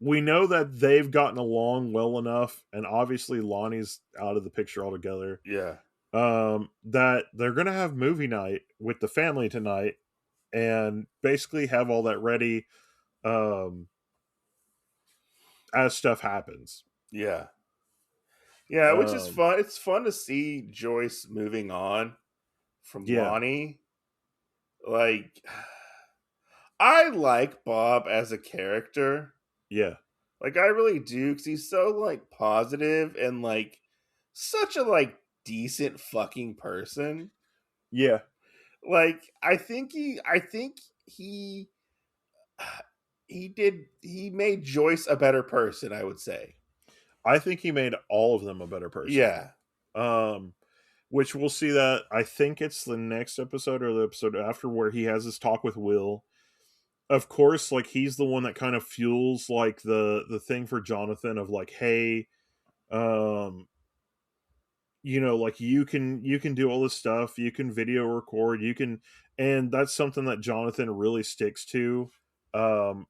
we know that they've gotten along well enough, and obviously Lonnie's out of the picture altogether. Yeah. That they're gonna have movie night with the family tonight, and basically have all that ready, as stuff happens. Yeah. Yeah, which is Um, fun. It's fun to see Joyce moving on from yeah, Lonnie. Like, I like Bob as a character. yeah, Like, I really do, because he's so like positive and like such a like decent fucking person. yeah. Like, I think he he made Joyce a better person, I would say. I think he made all of them a better person. Yeah. Um, which we'll see that. I think it's the next episode or the episode after where he has his talk with Will. Of course, like he's the one that kind of fuels like the thing for Jonathan of like, hey, like you can do all this stuff, you can video record, you can, and that's something that Jonathan really sticks to. Um,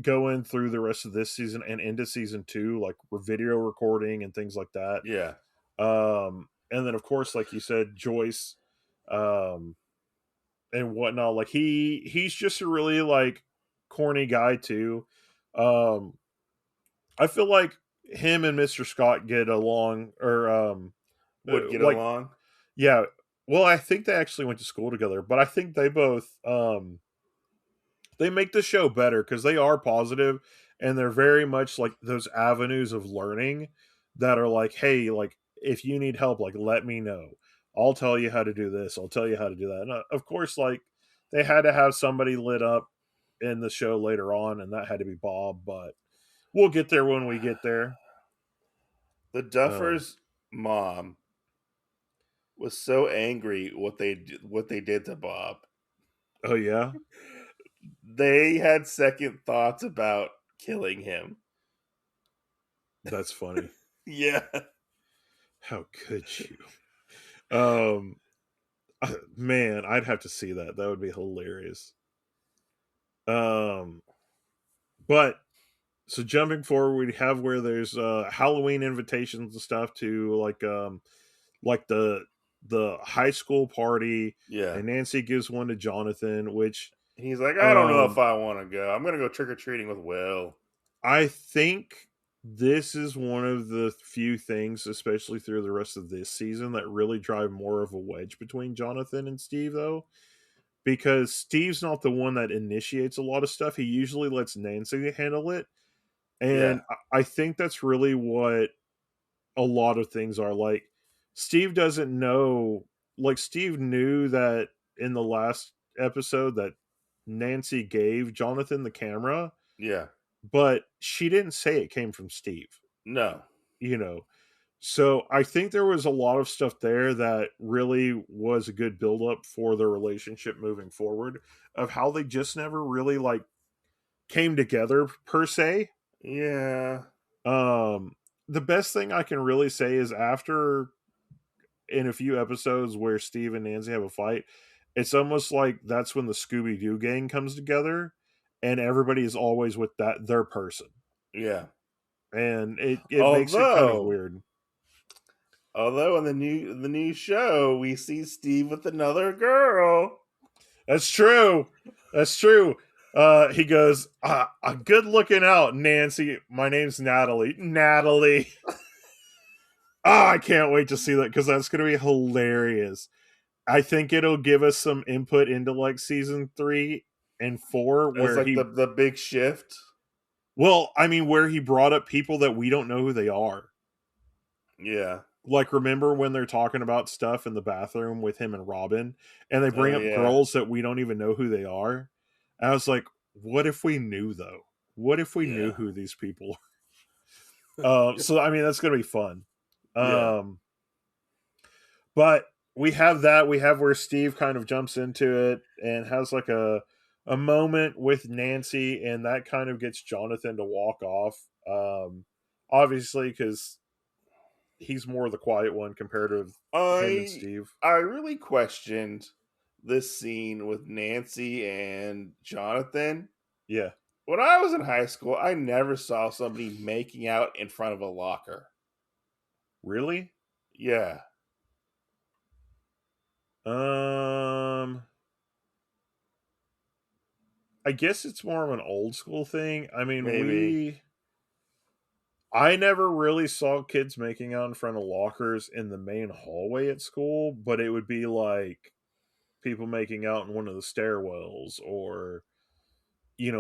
Going through the rest of this season and into season two, like we're video recording and things like that. Yeah. And then of course, like you said, Joyce, um, and whatnot. Like he's just a really like corny guy too. Um, I feel like him and Mr. Scott get along, or Would get like along. yeah. Well, I think they actually went to school together, but I think they both they make the show better because they are positive and they're very much like those avenues of learning that are like, hey, like if you need help, like let me know. I'll tell you how to do this. I'll tell you how to do that. And of course, like they had to have somebody lit up in the show later on, and that had to be Bob. But we'll get there when we get there. The Um, Duffers' mom was so angry what they did to Bob. oh yeah, They had second thoughts about killing him. that's funny. Yeah. How could you? Um, man, I'd have to see that. That would be hilarious. Um, but so jumping forward, we have where there's Halloween invitations and stuff to like the high school party, Yeah. and Nancy gives one to Jonathan, which He's like, I don't know if um I want to go. I'm going to go trick or treating with Will. I think this is one of the few things, especially through the rest of this season, that really drive more of a wedge between Jonathan and Steve, though, because Steve's not the one that initiates a lot of stuff. He usually lets Nancy handle it. Yeah. And I think that's really what a lot of things are. Like, Steve doesn't know, like, Steve knew that in the last episode that Nancy gave Jonathan the camera, Yeah. but she didn't say it came from Steve, No. you know. So I think there was a lot of stuff there that really was a good build up for the relationship moving forward, of how they just never really like came together per se. Yeah. Um, the best thing I can really say is after in a few episodes where Steve and Nancy have a fight, it's almost like that's when the Scooby Doo gang comes together, and everybody is always with that their person, Yeah. and it makes it kind of Although, weird. although in the new show, we see Steve with another girl. That's true. That's true. He goes, good looking out, Nancy. My name's Natalie. Natalie. I can't wait to see that because that's going to be hilarious. I think it'll give us some input into like season 3 and 4 It was where like he, the big shift. well, I mean, where he brought up people that we don't know who they are. Yeah. Like, remember when they're talking about stuff in the bathroom with him and Robin, and they Oh bring up yeah. girls that we don't even know who they are? And I was like, what if we knew though? What if we knew Yeah. who these people so I mean that's gonna be fun. Yeah. Um but we have that. We have where Steve kind of jumps into it and has like a moment with Nancy, and that kind of gets Jonathan to walk off. Obviously, because he's more the quiet one compared to him and I Steve. I really questioned this scene with Nancy and Jonathan. Yeah. When I was in high school, I never saw somebody making out in front of a locker. Really? Yeah. Um, I guess it's more of an old school thing. I mean, Maybe. I never really saw kids making out in front of lockers in the main hallway at school, but it would be like people making out in one of the stairwells, or,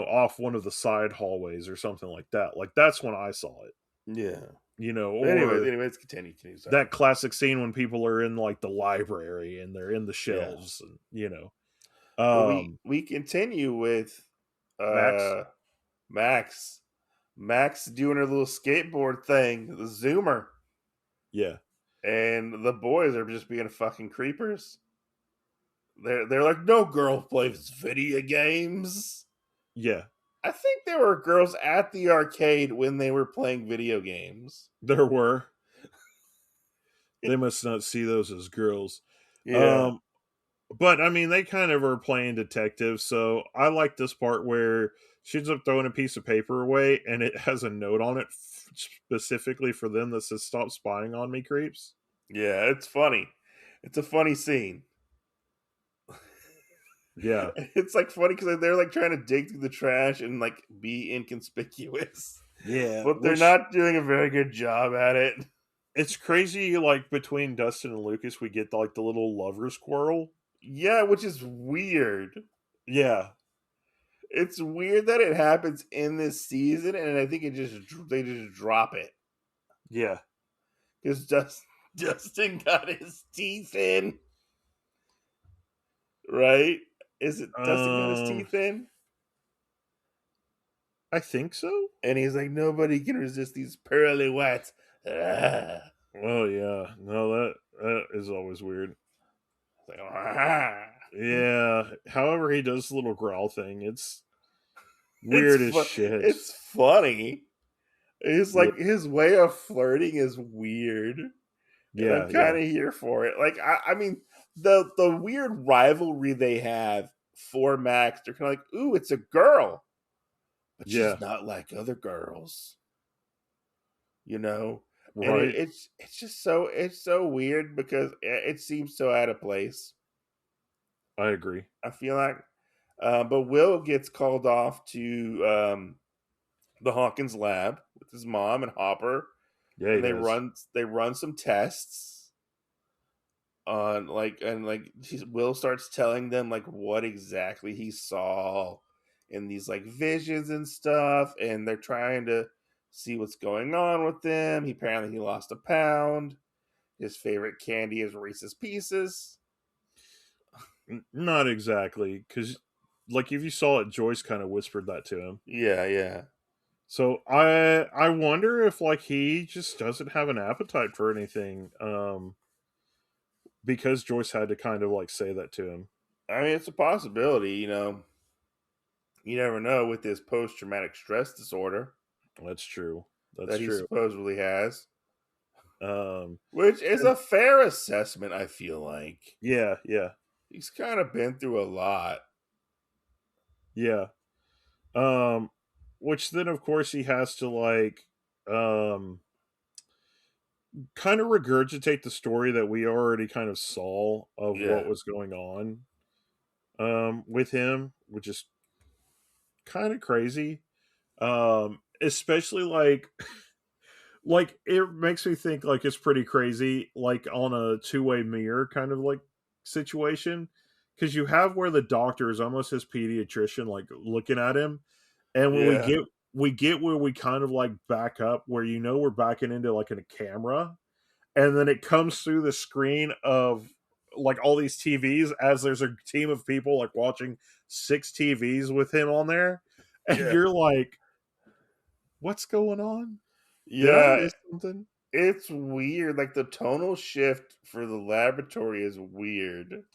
off one of the side hallways or something like that. Like, that's when I saw it, Yeah. But or anyways, continue. Sorry. that classic scene when people are in like the library and they're in the Yeah. shelves, and, But um, we continue with Max. Max. Max doing her little skateboard thing, the zoomer. Yeah. And the boys are just being fucking creepers. They're like, no girl plays video games. Yeah. I think there were girls at the arcade when they were playing video games. There were. They must not see those as girls. Yeah. Um, but I mean, they kind of are playing detective, so I like this part where she ends up throwing a piece of paper away, and it has a note on it specifically for them that says "Stop spying on me, creeps." Yeah, it's funny. It's a funny scene. Yeah, It's like funny because they're like trying to dig through the trash and like be inconspicuous, yeah. but they're Which not doing a very good job at it. it's crazy. Like between Dustin and Lucas, we get like the little lover squirrel. Yeah, which is weird. Yeah, It's weird that it happens in this season, and I think they just drop it yeah. because Dustin got his teeth in, right? Is it Dustin got his Um, teeth in? I think so. And he's like, nobody can resist these pearly whites. Ah. Oh yeah, no, that is always weird. It's like, ah. Yeah. However, he does the little growl thing. It's It's weird as shit. it's funny. It's Yeah, like his way of flirting is weird, and I'm yeah, kind yeah, of here for it. Like, I mean, the weird rivalry they have for Max, they're kind of like, ooh, it's a girl, but yeah. she's not like other girls, you know. And Right. it's just so weird because it seems so out of place. I agree. I feel like, but Will gets called off to the Hawkins lab with his mom and Hopper, Yeah, he and does. they run some tests on Will starts telling them like what exactly he saw in these like visions and stuff, and they're trying to see what's going on with them. He lost a pound. His favorite candy is Reese's Pieces. Not exactly, because like if you saw it, Joyce kind of whispered that to him. Yeah, yeah. So I wonder if like he just doesn't have an appetite for anything, because Joyce had to kind of like say that to him. I mean, it's a possibility, you know. You never know with this post traumatic stress disorder That's true. That's that he true. supposedly has, Um, which is and a fair assessment, I feel like. yeah, yeah, He's kind of been through a lot. yeah. Um, which then of course he has to like um kind of regurgitate the story that we already kind of saw of what Yeah. was going on with him, which is kind of crazy. Especially like it makes me think like it's pretty crazy like on a two-way mirror kind of like situation, because you have where the doctor is almost his pediatrician like looking at him, and when Yeah. we get where we kind of like back up where we're backing into like in a camera, and then it comes through the screen of like all these TVs as there's a team of people like watching six TVs with him on there, and Yeah. you're like, what's going on? Did I Yeah. miss something? It's weird. Like the tonal shift for the laboratory is weird.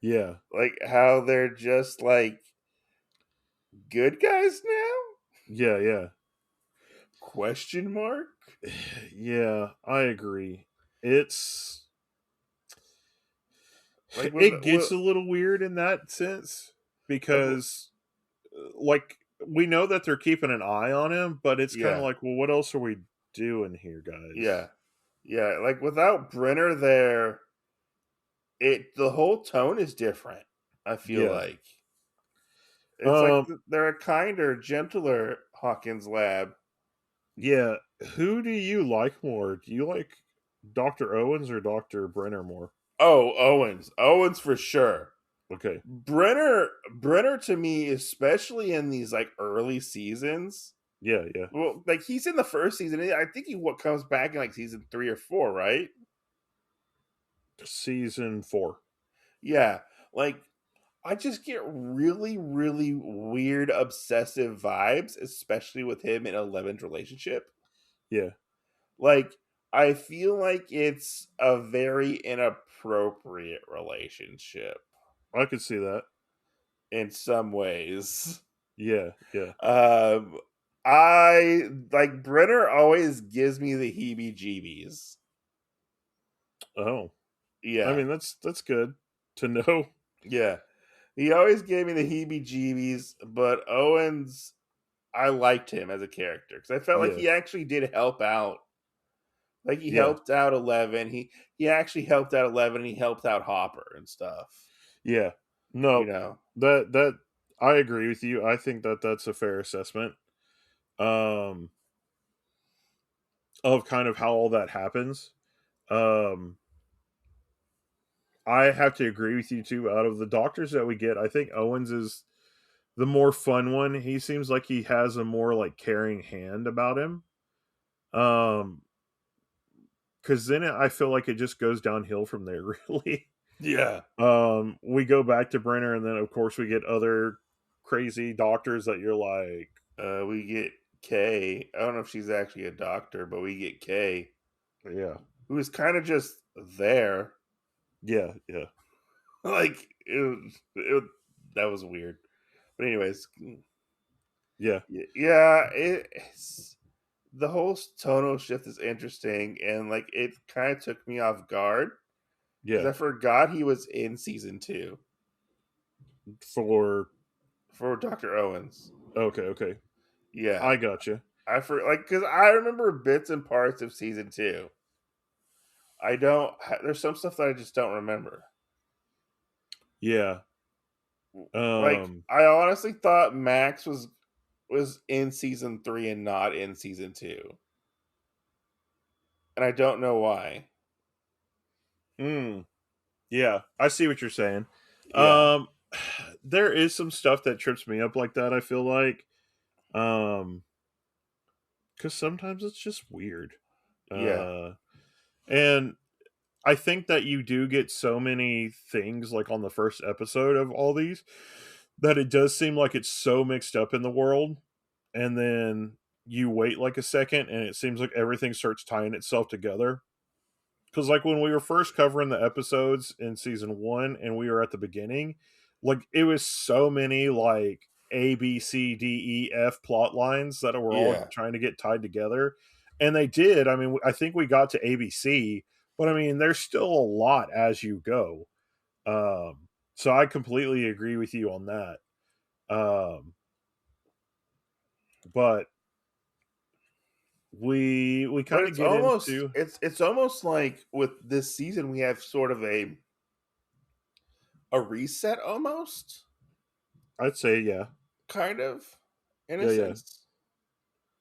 Yeah. Like how they're just like good guys now? Yeah, yeah. Question mark? Yeah, I agree. It's Like it with gets a little weird in that sense like because like we know that they're keeping an eye on him, but it's kind of yeah. like, well, what else are we doing here, guys? Yeah. Yeah, like without Brenner there, the whole tone is different. I feel Yeah. like it's like Um they're a kinder, gentler Hawkins lab. yeah, who do you like more? Do you like Dr. Owens or Dr. Brenner more? Oh, Owens for sure. Okay. Brenner to me, especially in these like early seasons. Yeah, yeah. Well, like he's in the first season. I think he what comes back in like season 3 or 4, right? Season 4. Yeah, like I just get really, really weird, obsessive vibes, especially with him and Eleven's relationship. Yeah. Like, I feel like it's a very inappropriate relationship I could see that. in some ways. Yeah, yeah. Um, I like Brenner always gives me the heebie jeebies. Oh, I Yeah, mean that's good to know. yeah. He always gave me the heebie-jeebies, but Owens, I liked him as a character because I felt like Yeah, he actually did help out. Like he yeah, helped out 11. He actually helped out 11. And he helped out Hopper and stuff. yeah. You No, know. that I agree with you. I think that that's a fair assessment. Um, of kind of how all that happens. Um, I have to agree with you too. Out of the doctors that we get, I think Owens is the more fun one. He seems like he has a more like caring hand about him. Um, because then I feel like it just goes downhill from there. Really. Yeah. We go back to Brenner, and then of course we get other crazy doctors that you're like, We get Kay. I don't know if she's actually a doctor, but we get Kay, yeah, who is kind of just there. yeah, yeah, Like that was weird. But anyways, yeah, yeah, it's the whole tonal shift is interesting, and like it kind of took me off guard because yeah. I forgot he was in season 2 For for Dr. Owens. okay, okay, Yeah, I gotcha. I for like because I remember bits and parts of season 2. I don't. There's some stuff that I just don't remember. Yeah. Like Um. I honestly thought Max was in season 3 and not in season 2, and I don't know why. Mm, yeah, I see what you're saying. Yeah, Um, there is some stuff that trips me up like that. I feel like, um, because sometimes it's just weird. yeah, Uh, and I think that you do get so many things like on the first episode of all these that it does seem like it's so mixed up in the world, and then you wait like a second, and it seems like everything starts tying itself together. Because like when we were first covering the episodes in season one and we were at the beginning, like it was so many like A B C D E F plot lines that were all yeah. trying to get tied together, and they did. I mean, I think we got to ABC, but I mean there's still a lot as you go. So I completely agree with you on that. um but we But kind of get into, it's almost like with this season we have sort of a reset almost, I'd say yeah, kind of, in a yeah, yeah, sense.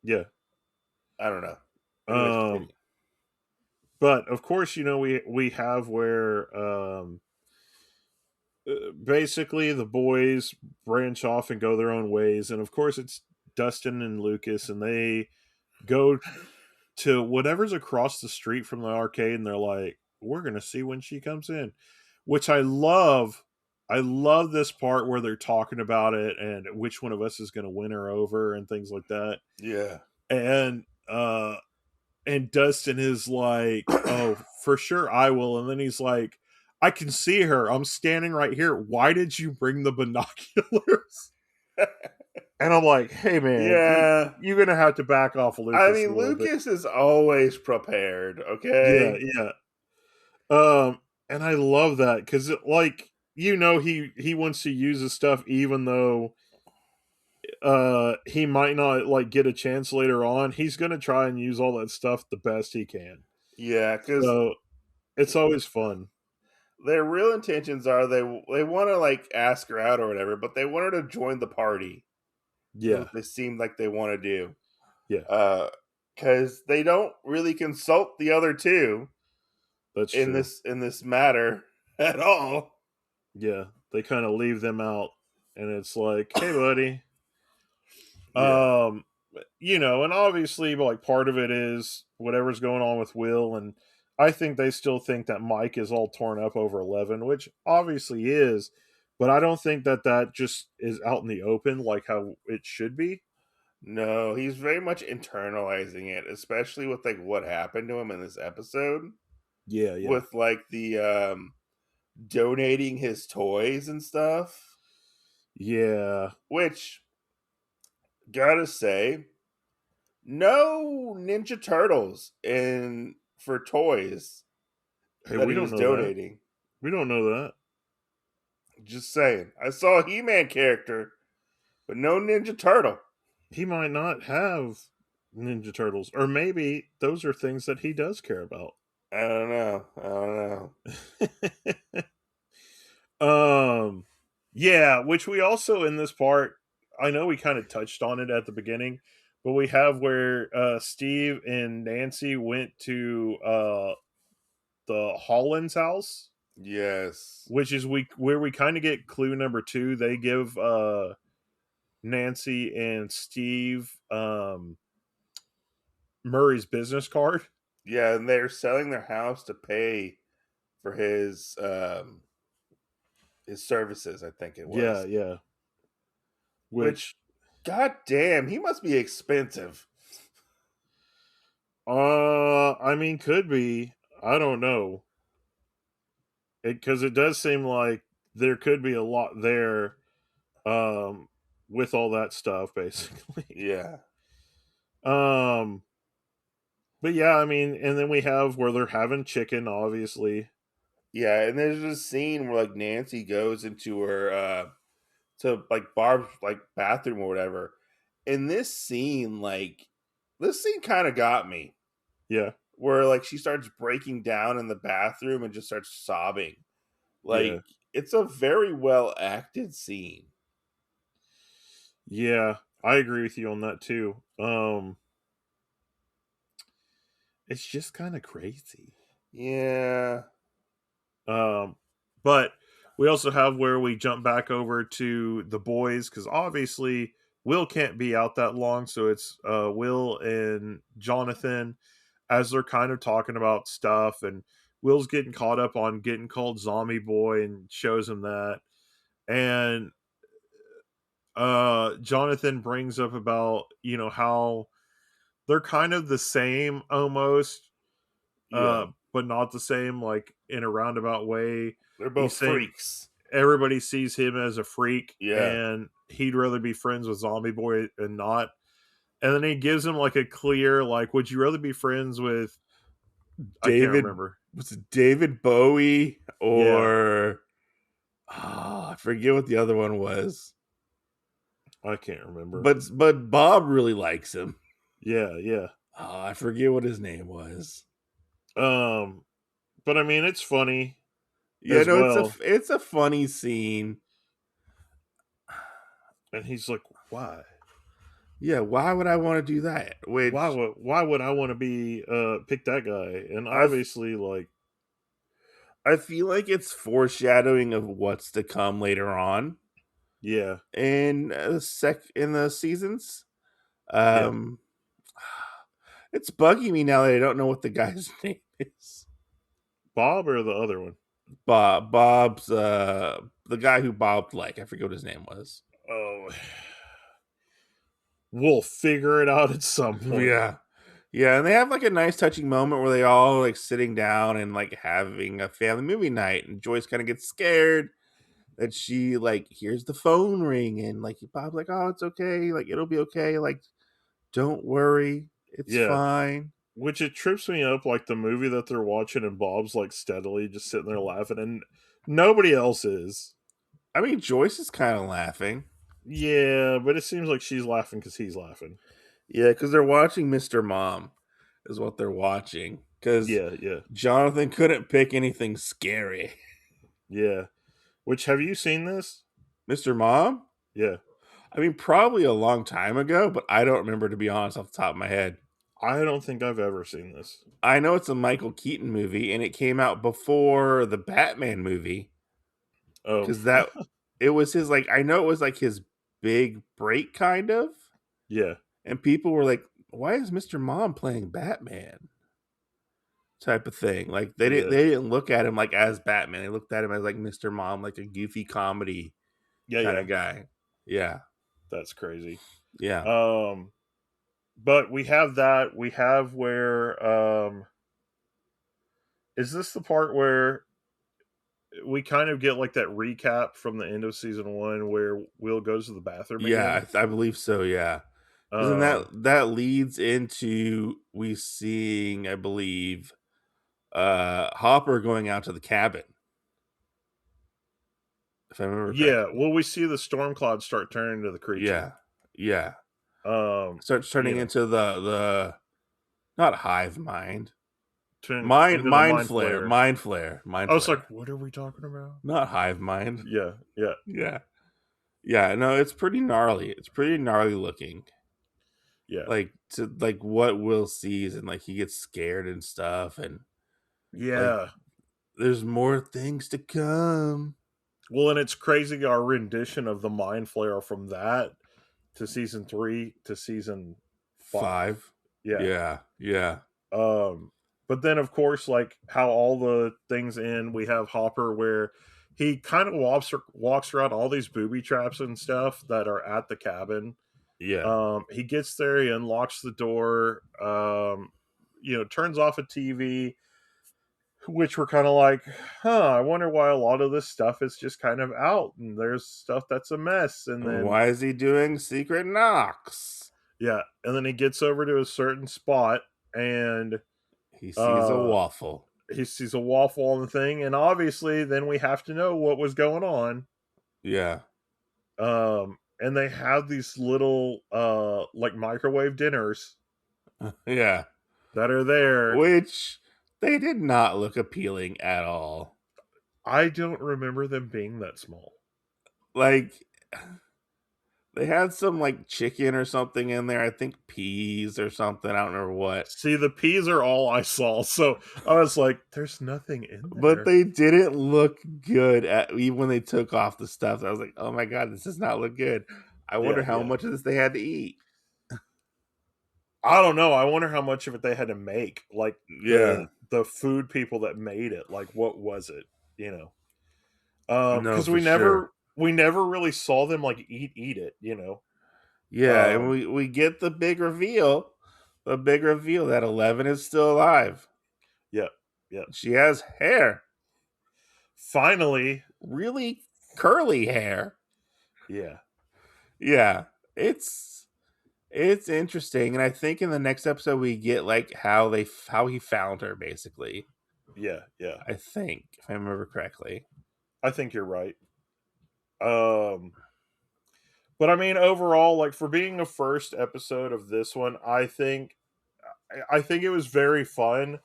yeah. I don't know. Anyways, um continue. but of course, we have where basically the boys branch off and go their own ways, and of course it's Dustin and Lucas, and they go to whatever's across the street from the arcade, and they're like, we're gonna see when she comes in, which I love this part where they're talking about it and which one of us is going to win her over and things like that. Yeah. And Dustin is like, "Oh, for sure I will." And then he's like, "I can see her. I'm standing right here. Why did you bring the binoculars?" And I'm like, "Hey man, Yeah. you're going to have to back off I Lucas a mean, little bit." Lucas is always prepared, Yeah, okay? yeah. And I love that cuz like he wants to use his stuff even though he might not like get a chance later on. He's going to try and use all that stuff the best he can. Yeah, because So, it's always fun. their real intentions are they want to like ask her out or whatever, but they want her to join the party. Is Yeah, what they seem like they want to do. yeah, Because they don't really consult the other two that's true. in this matter at all. Yeah, they kind of leave them out, and it's like, hey, buddy. Yeah, Um, and obviously, like part of it is whatever's going on with Will, and I think they still think that Mike is all torn up over 11, which obviously is, but I don't think that that just is out in the open like how it should be. no, he's very much internalizing it, especially with like what happened to him in this episode, Yeah, yeah, with like the donating his toys and stuff. yeah, Which gotta say, no Ninja Turtles in for toys Hey, that we he don't was know that. donating. We don't know that. Just saying. I saw a He-Man character, but no Ninja Turtle. He might not have Ninja Turtles, or maybe those are things that he does care about. I don't know. I don't know. Yeah, which we also in this part, I know we kind of touched on it at the beginning, but we have where Steve and Nancy went to the Holland's house, Yes. which is where we kind of get clue number 2. They give Nancy and Steve Murray's business card. Yeah, and they're selling their house to pay for his services, I think it Yeah, was. yeah. Which, Which god damn, he must be expensive. I mean, could be. I don't know. Because it does seem like there could be a lot there with all that stuff, basically. Yeah. um, but yeah, I mean, and then we have where they're having chicken, obviously. Yeah, and there's this scene where like Nancy goes into her to like Barb's like bathroom or whatever. And this scene kind of got me. Yeah, Where like she starts breaking down in the bathroom and just starts sobbing. yeah, Like it's a very well acted scene. yeah. I agree with you on that too. It's just kind of crazy. Yeah. Um, but we also have where we jump back over to the boys because obviously Will can't be out that long, so it's Will and Jonathan as they're kind of talking about stuff, and Will's getting caught up on getting called Zombie Boy and shows him that, and Jonathan brings up about how they're kind of the same almost, Yeah. but not the same, like in a roundabout way. They're both He's saying freaks. everybody sees him as a freak Yeah. and he'd rather be friends with Zombie Boy and not. And then he gives him like a clear, like, would you rather be friends with, I can't David remember. was it David Bowie Yeah, or I forget what the other one was. I can't remember. But Bob really likes him. Yeah, yeah. I forget what his name was. Um, but I mean, it's funny Yeah, as no, well. it's a funny scene. And he's like, why? Yeah, why would I want to do that? Which Why would I want to be pick that guy? And I obviously, like, I feel like it's foreshadowing of what's to come later on yeah, in the seasons. yeah. Um, it's bugging me now that I don't know what the guy's name is. Bob or the other one? Bob's the guy who Bob like. I forget what his name was. Oh, we'll figure it out at some point. Yeah. Yeah, and they have like a nice touching moment where they all like sitting down and like having a family movie night, and Joyce kind of gets scared that she like hears the phone ring, and like Bob's like, "Oh, it's okay, like it'll be okay, like don't worry, it's Yeah, fine." which it trips me up, like the movie that they're watching, and Bob's like steadily just sitting there laughing, and nobody else is. I mean, Joyce is kind of laughing. Yeah, but it seems like she's laughing because he's laughing. Yeah, because they're watching Mr. Mom, is what they're watching. Because Yeah, yeah, Jonathan couldn't pick anything scary. yeah. Which, have you seen this? Mr. Mom? Yeah. I mean, probably a long time ago, but I don't remember, to be honest, off the top of my head. I don't think I've ever seen this. I know it's a Michael Keaton movie, and it came out before the Batman movie. Oh, Because it was his, like, I know it was like his big break, kind of. yeah, And people were like, why is Mr. Mom playing Batman? Type of thing. Like, yeah, they didn't look at him like as Batman. They looked at him as like Mr. Mom, like a goofy comedy yeah, kind yeah. of guy. Yeah. That's crazy. Yeah. Um, but we have that. We have where is this the part where we kind of get like that recap from the end of season 1 where Will goes to the bathroom again? Yeah, I believe so, yeah. Because then Um, that leads into we seeing, I believe, Hopper going out to the cabin, if I remember Yeah, correctly. well, we see the storm clouds start turning into the creature. Yeah, yeah. Um, Starts you turning know, into the not hive mind, turn mind into the mind mind flare, flare. mind flare, mind I was flare. like, what are we talking about? Not hive mind. Yeah, yeah, Yeah, yeah. No, it's pretty gnarly. It's pretty gnarly looking. yeah, Like to like what Will sees, and like he gets scared and stuff, and like yeah. there's more things to come. Well, and it's crazy our rendition of the mind flare from that to season 3 to season 5. 5. Yeah. Yeah, yeah, Um, but then of course, like how all the things in, we have Hopper where he kind of walks around all these booby traps and stuff that are at the cabin. yeah. He gets there, he unlocks the door, turns off a TV, which were kind of like, I wonder why a lot of this stuff is just kind of out, and there's stuff that's a mess. And then, Why is he doing secret knocks? yeah, and then he gets over to a certain spot, and He sees a uh, waffle. he sees a waffle on the thing, and obviously, then we have to know what was going on. Yeah, And they have these little, like microwave dinners yeah. that are there. Which they did not look appealing at all. I don't remember them being that small. Like they had some like chicken or something in there. I think peas or something. I don't remember what. See, the peas are all I saw, so I was like, "There's nothing in But there." they didn't look good at even when they took off the stuff. I was like, oh my god, this does not look good. I wonder Yeah, how yeah. much of this they had to eat. I don't know. I wonder how much of it they had to make. Like Yeah. the food people that made it. Like what was it? You know, No, because for sure. we never really saw them like eat it. You know. Yeah, and Um, we get the big reveal. The big reveal that 11 is still alive. yeah, yeah. She has hair. Finally, Really curly hair. yeah, Yeah. It's interesting, and I think in the next episode we get like how he found her basically. yeah, yeah. I think if I remember correctly. I think you're right. Um, but I mean, overall, like for being the first episode of this one, I think it was very fun.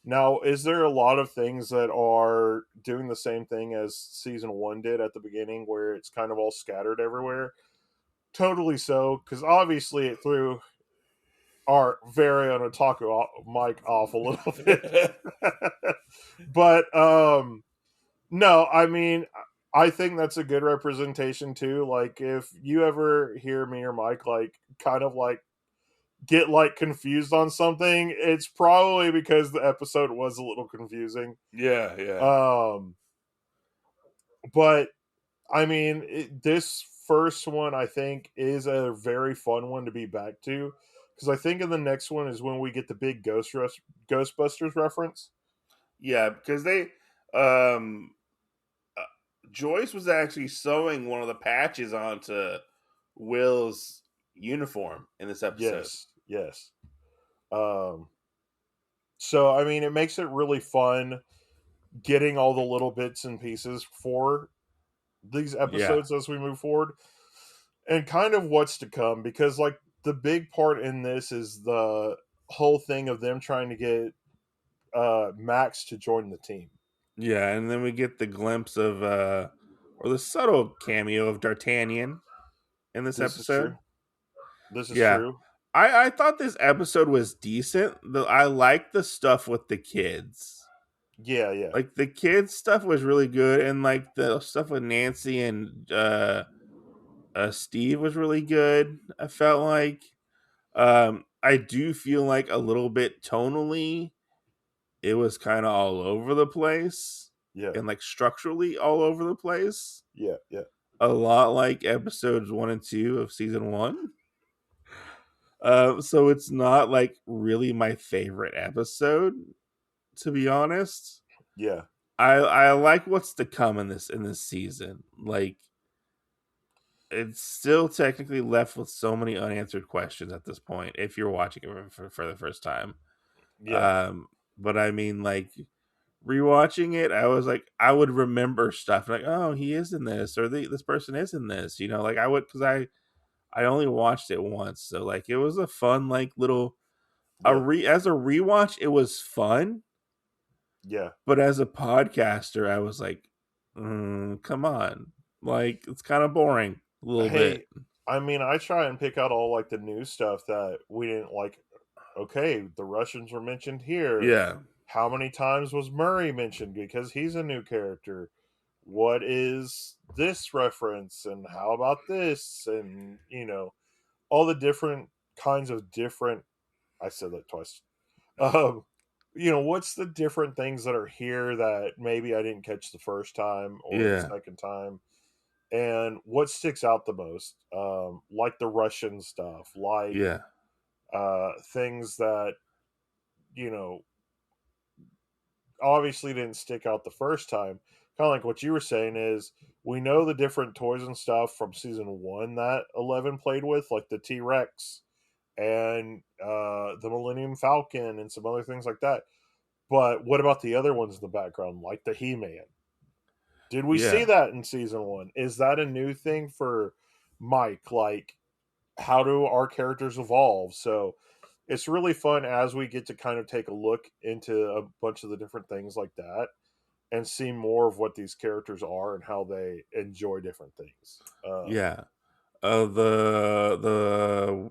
Now, is there a lot of things that are doing the same thing as season 1 did at the beginning, where it's kind of all scattered everywhere? Totally so, because obviously it threw our very own otaku mic off a little bit. But no, I mean, I think that's a good representation too. Like, if you ever hear me or Mike like kind of like get like confused on something, it's probably because the episode was a little confusing. Yeah, yeah. Um, but I mean, this first one I think is a very fun one to be back to, because I think in the next one is when we get the big Ghostbusters reference. Yeah, because they um uh, Joyce was actually sewing one of the patches onto Will's uniform in this episode. Yes, yes. Um, so I mean, it makes it really fun getting all the little bits and pieces for these Yeah. episodes as we move forward, and kind of what's to come, because like the big part in this is the whole thing of them trying to get Max to join the team. Yeah, and then we get the glimpse of or the subtle cameo of D'Artagnan in this This is true. episode. This is Yeah. true. I thought this episode was decent. I liked the stuff with the kids. Yeah, yeah, Like the kids stuff was really good, and like the stuff with Nancy and Steve was really good. I felt like I do feel like a little bit tonally it was kind of all over the place yeah, and like structurally all over the place. yeah, yeah, A lot like episodes 1 and 2 of season 1. So it's not like really my favorite episode, to be honest. yeah, I like what's to come in this season. Like it's still technically left with so many unanswered questions at this point if you're watching it for the first time. yeah, Um, but I mean, like rewatching it, I was like, I would remember stuff like, oh, he is in this, or this person is in this, you know, like I would, because I only watched it once, so like it was a fun like little Yeah. as a rewatch, it was fun, Yeah. but as a podcaster, I was like, come on, like it's kind of boring a little bit. Hey, I mean, I try and pick out all like the new stuff that we didn't like. Okay, the Russians were mentioned here. Yeah, How many times was Murray mentioned because he's a new character? What is this reference and how about this? And all the different kinds of different, I said that twice. Um what's the different things that are here that maybe I didn't catch the first time or the yeah, second time? And what sticks out the most? Like the Russian stuff, like yeah, things that, you know, obviously didn't stick out the first time. Kind of like what you were saying is we know the different toys and stuff from season one that 11 played with, like the T Rex and the Millennium Falcon and some other things like that. But what about the other ones in the background, like the He Man? Did we see yeah, that in season one? Is that a new thing for Mike? Like, how do our characters evolve? So it's really fun as we get to kind of take a look into a bunch of the different things like that and see more of what these characters are and how they enjoy different things. yeah. The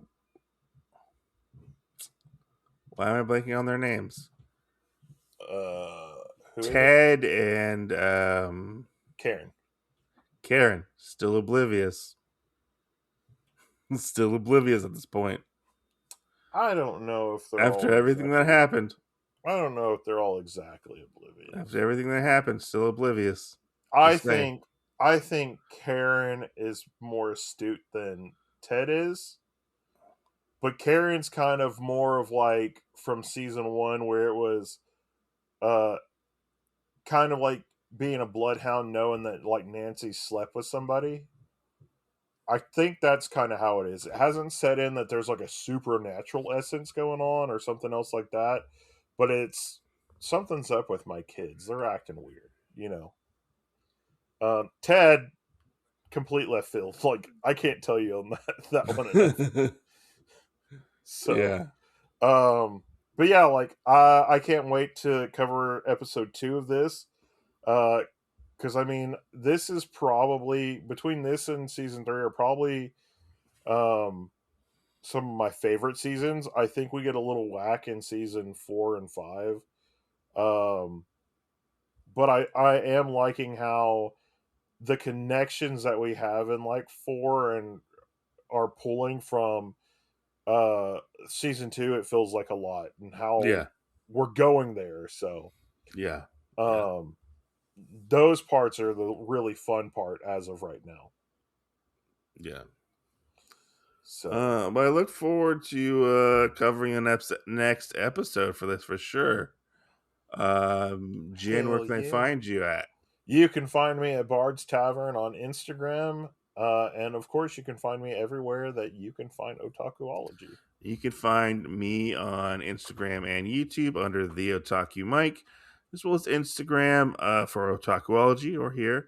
why am I blanking on their names? Uh, who is it? Ted and Karen. Karen, still oblivious. Still oblivious at this point. I don't know if they're After all everything that exactly. happened. I don't know if they're all exactly oblivious. After everything that happened, still oblivious. I Just saying. think I think Karen is more astute than Ted is, but Karen's kind of more of like from season one where it was uh kind of like being a bloodhound knowing that like Nancy slept with somebody. I think that's kind of how it is. It hasn't set in that there's like a supernatural essence going on or something else like that, but it's something's up with my kids. They're acting weird. Ted, complete left field. Like I can't tell you on that one enough. So, Yeah. but yeah, like I can't wait to cover episode 2 of this. Because I mean, this is probably between this and season 3 are probably um some of my favorite seasons. I think we get a little whack in season 4 and 5. Um, but I am liking how the connections that we have in like 4 and are pulling from uh season 2. It feels like a lot and how Yeah. we're going there. So Yeah. Yeah. um those parts are the really fun part as of right now. Yeah. So But I look forward to covering the next episode for this for sure. Jen, where hell can I yeah. find you at? You can find me at Bard's Tavern on Instagram. And of course, you can find me everywhere that you can find Otakuology. You can find me on Instagram and YouTube under the Otaku Mike, as well as Instagram for Otakuology or here.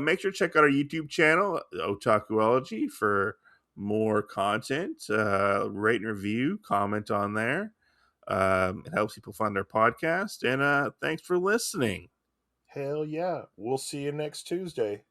Make sure to check out our YouTube channel, Otakuology, for more content. Rate and review, comment on there. It helps people find our podcast. And thanks for listening. Hell yeah. We'll see you next Tuesday.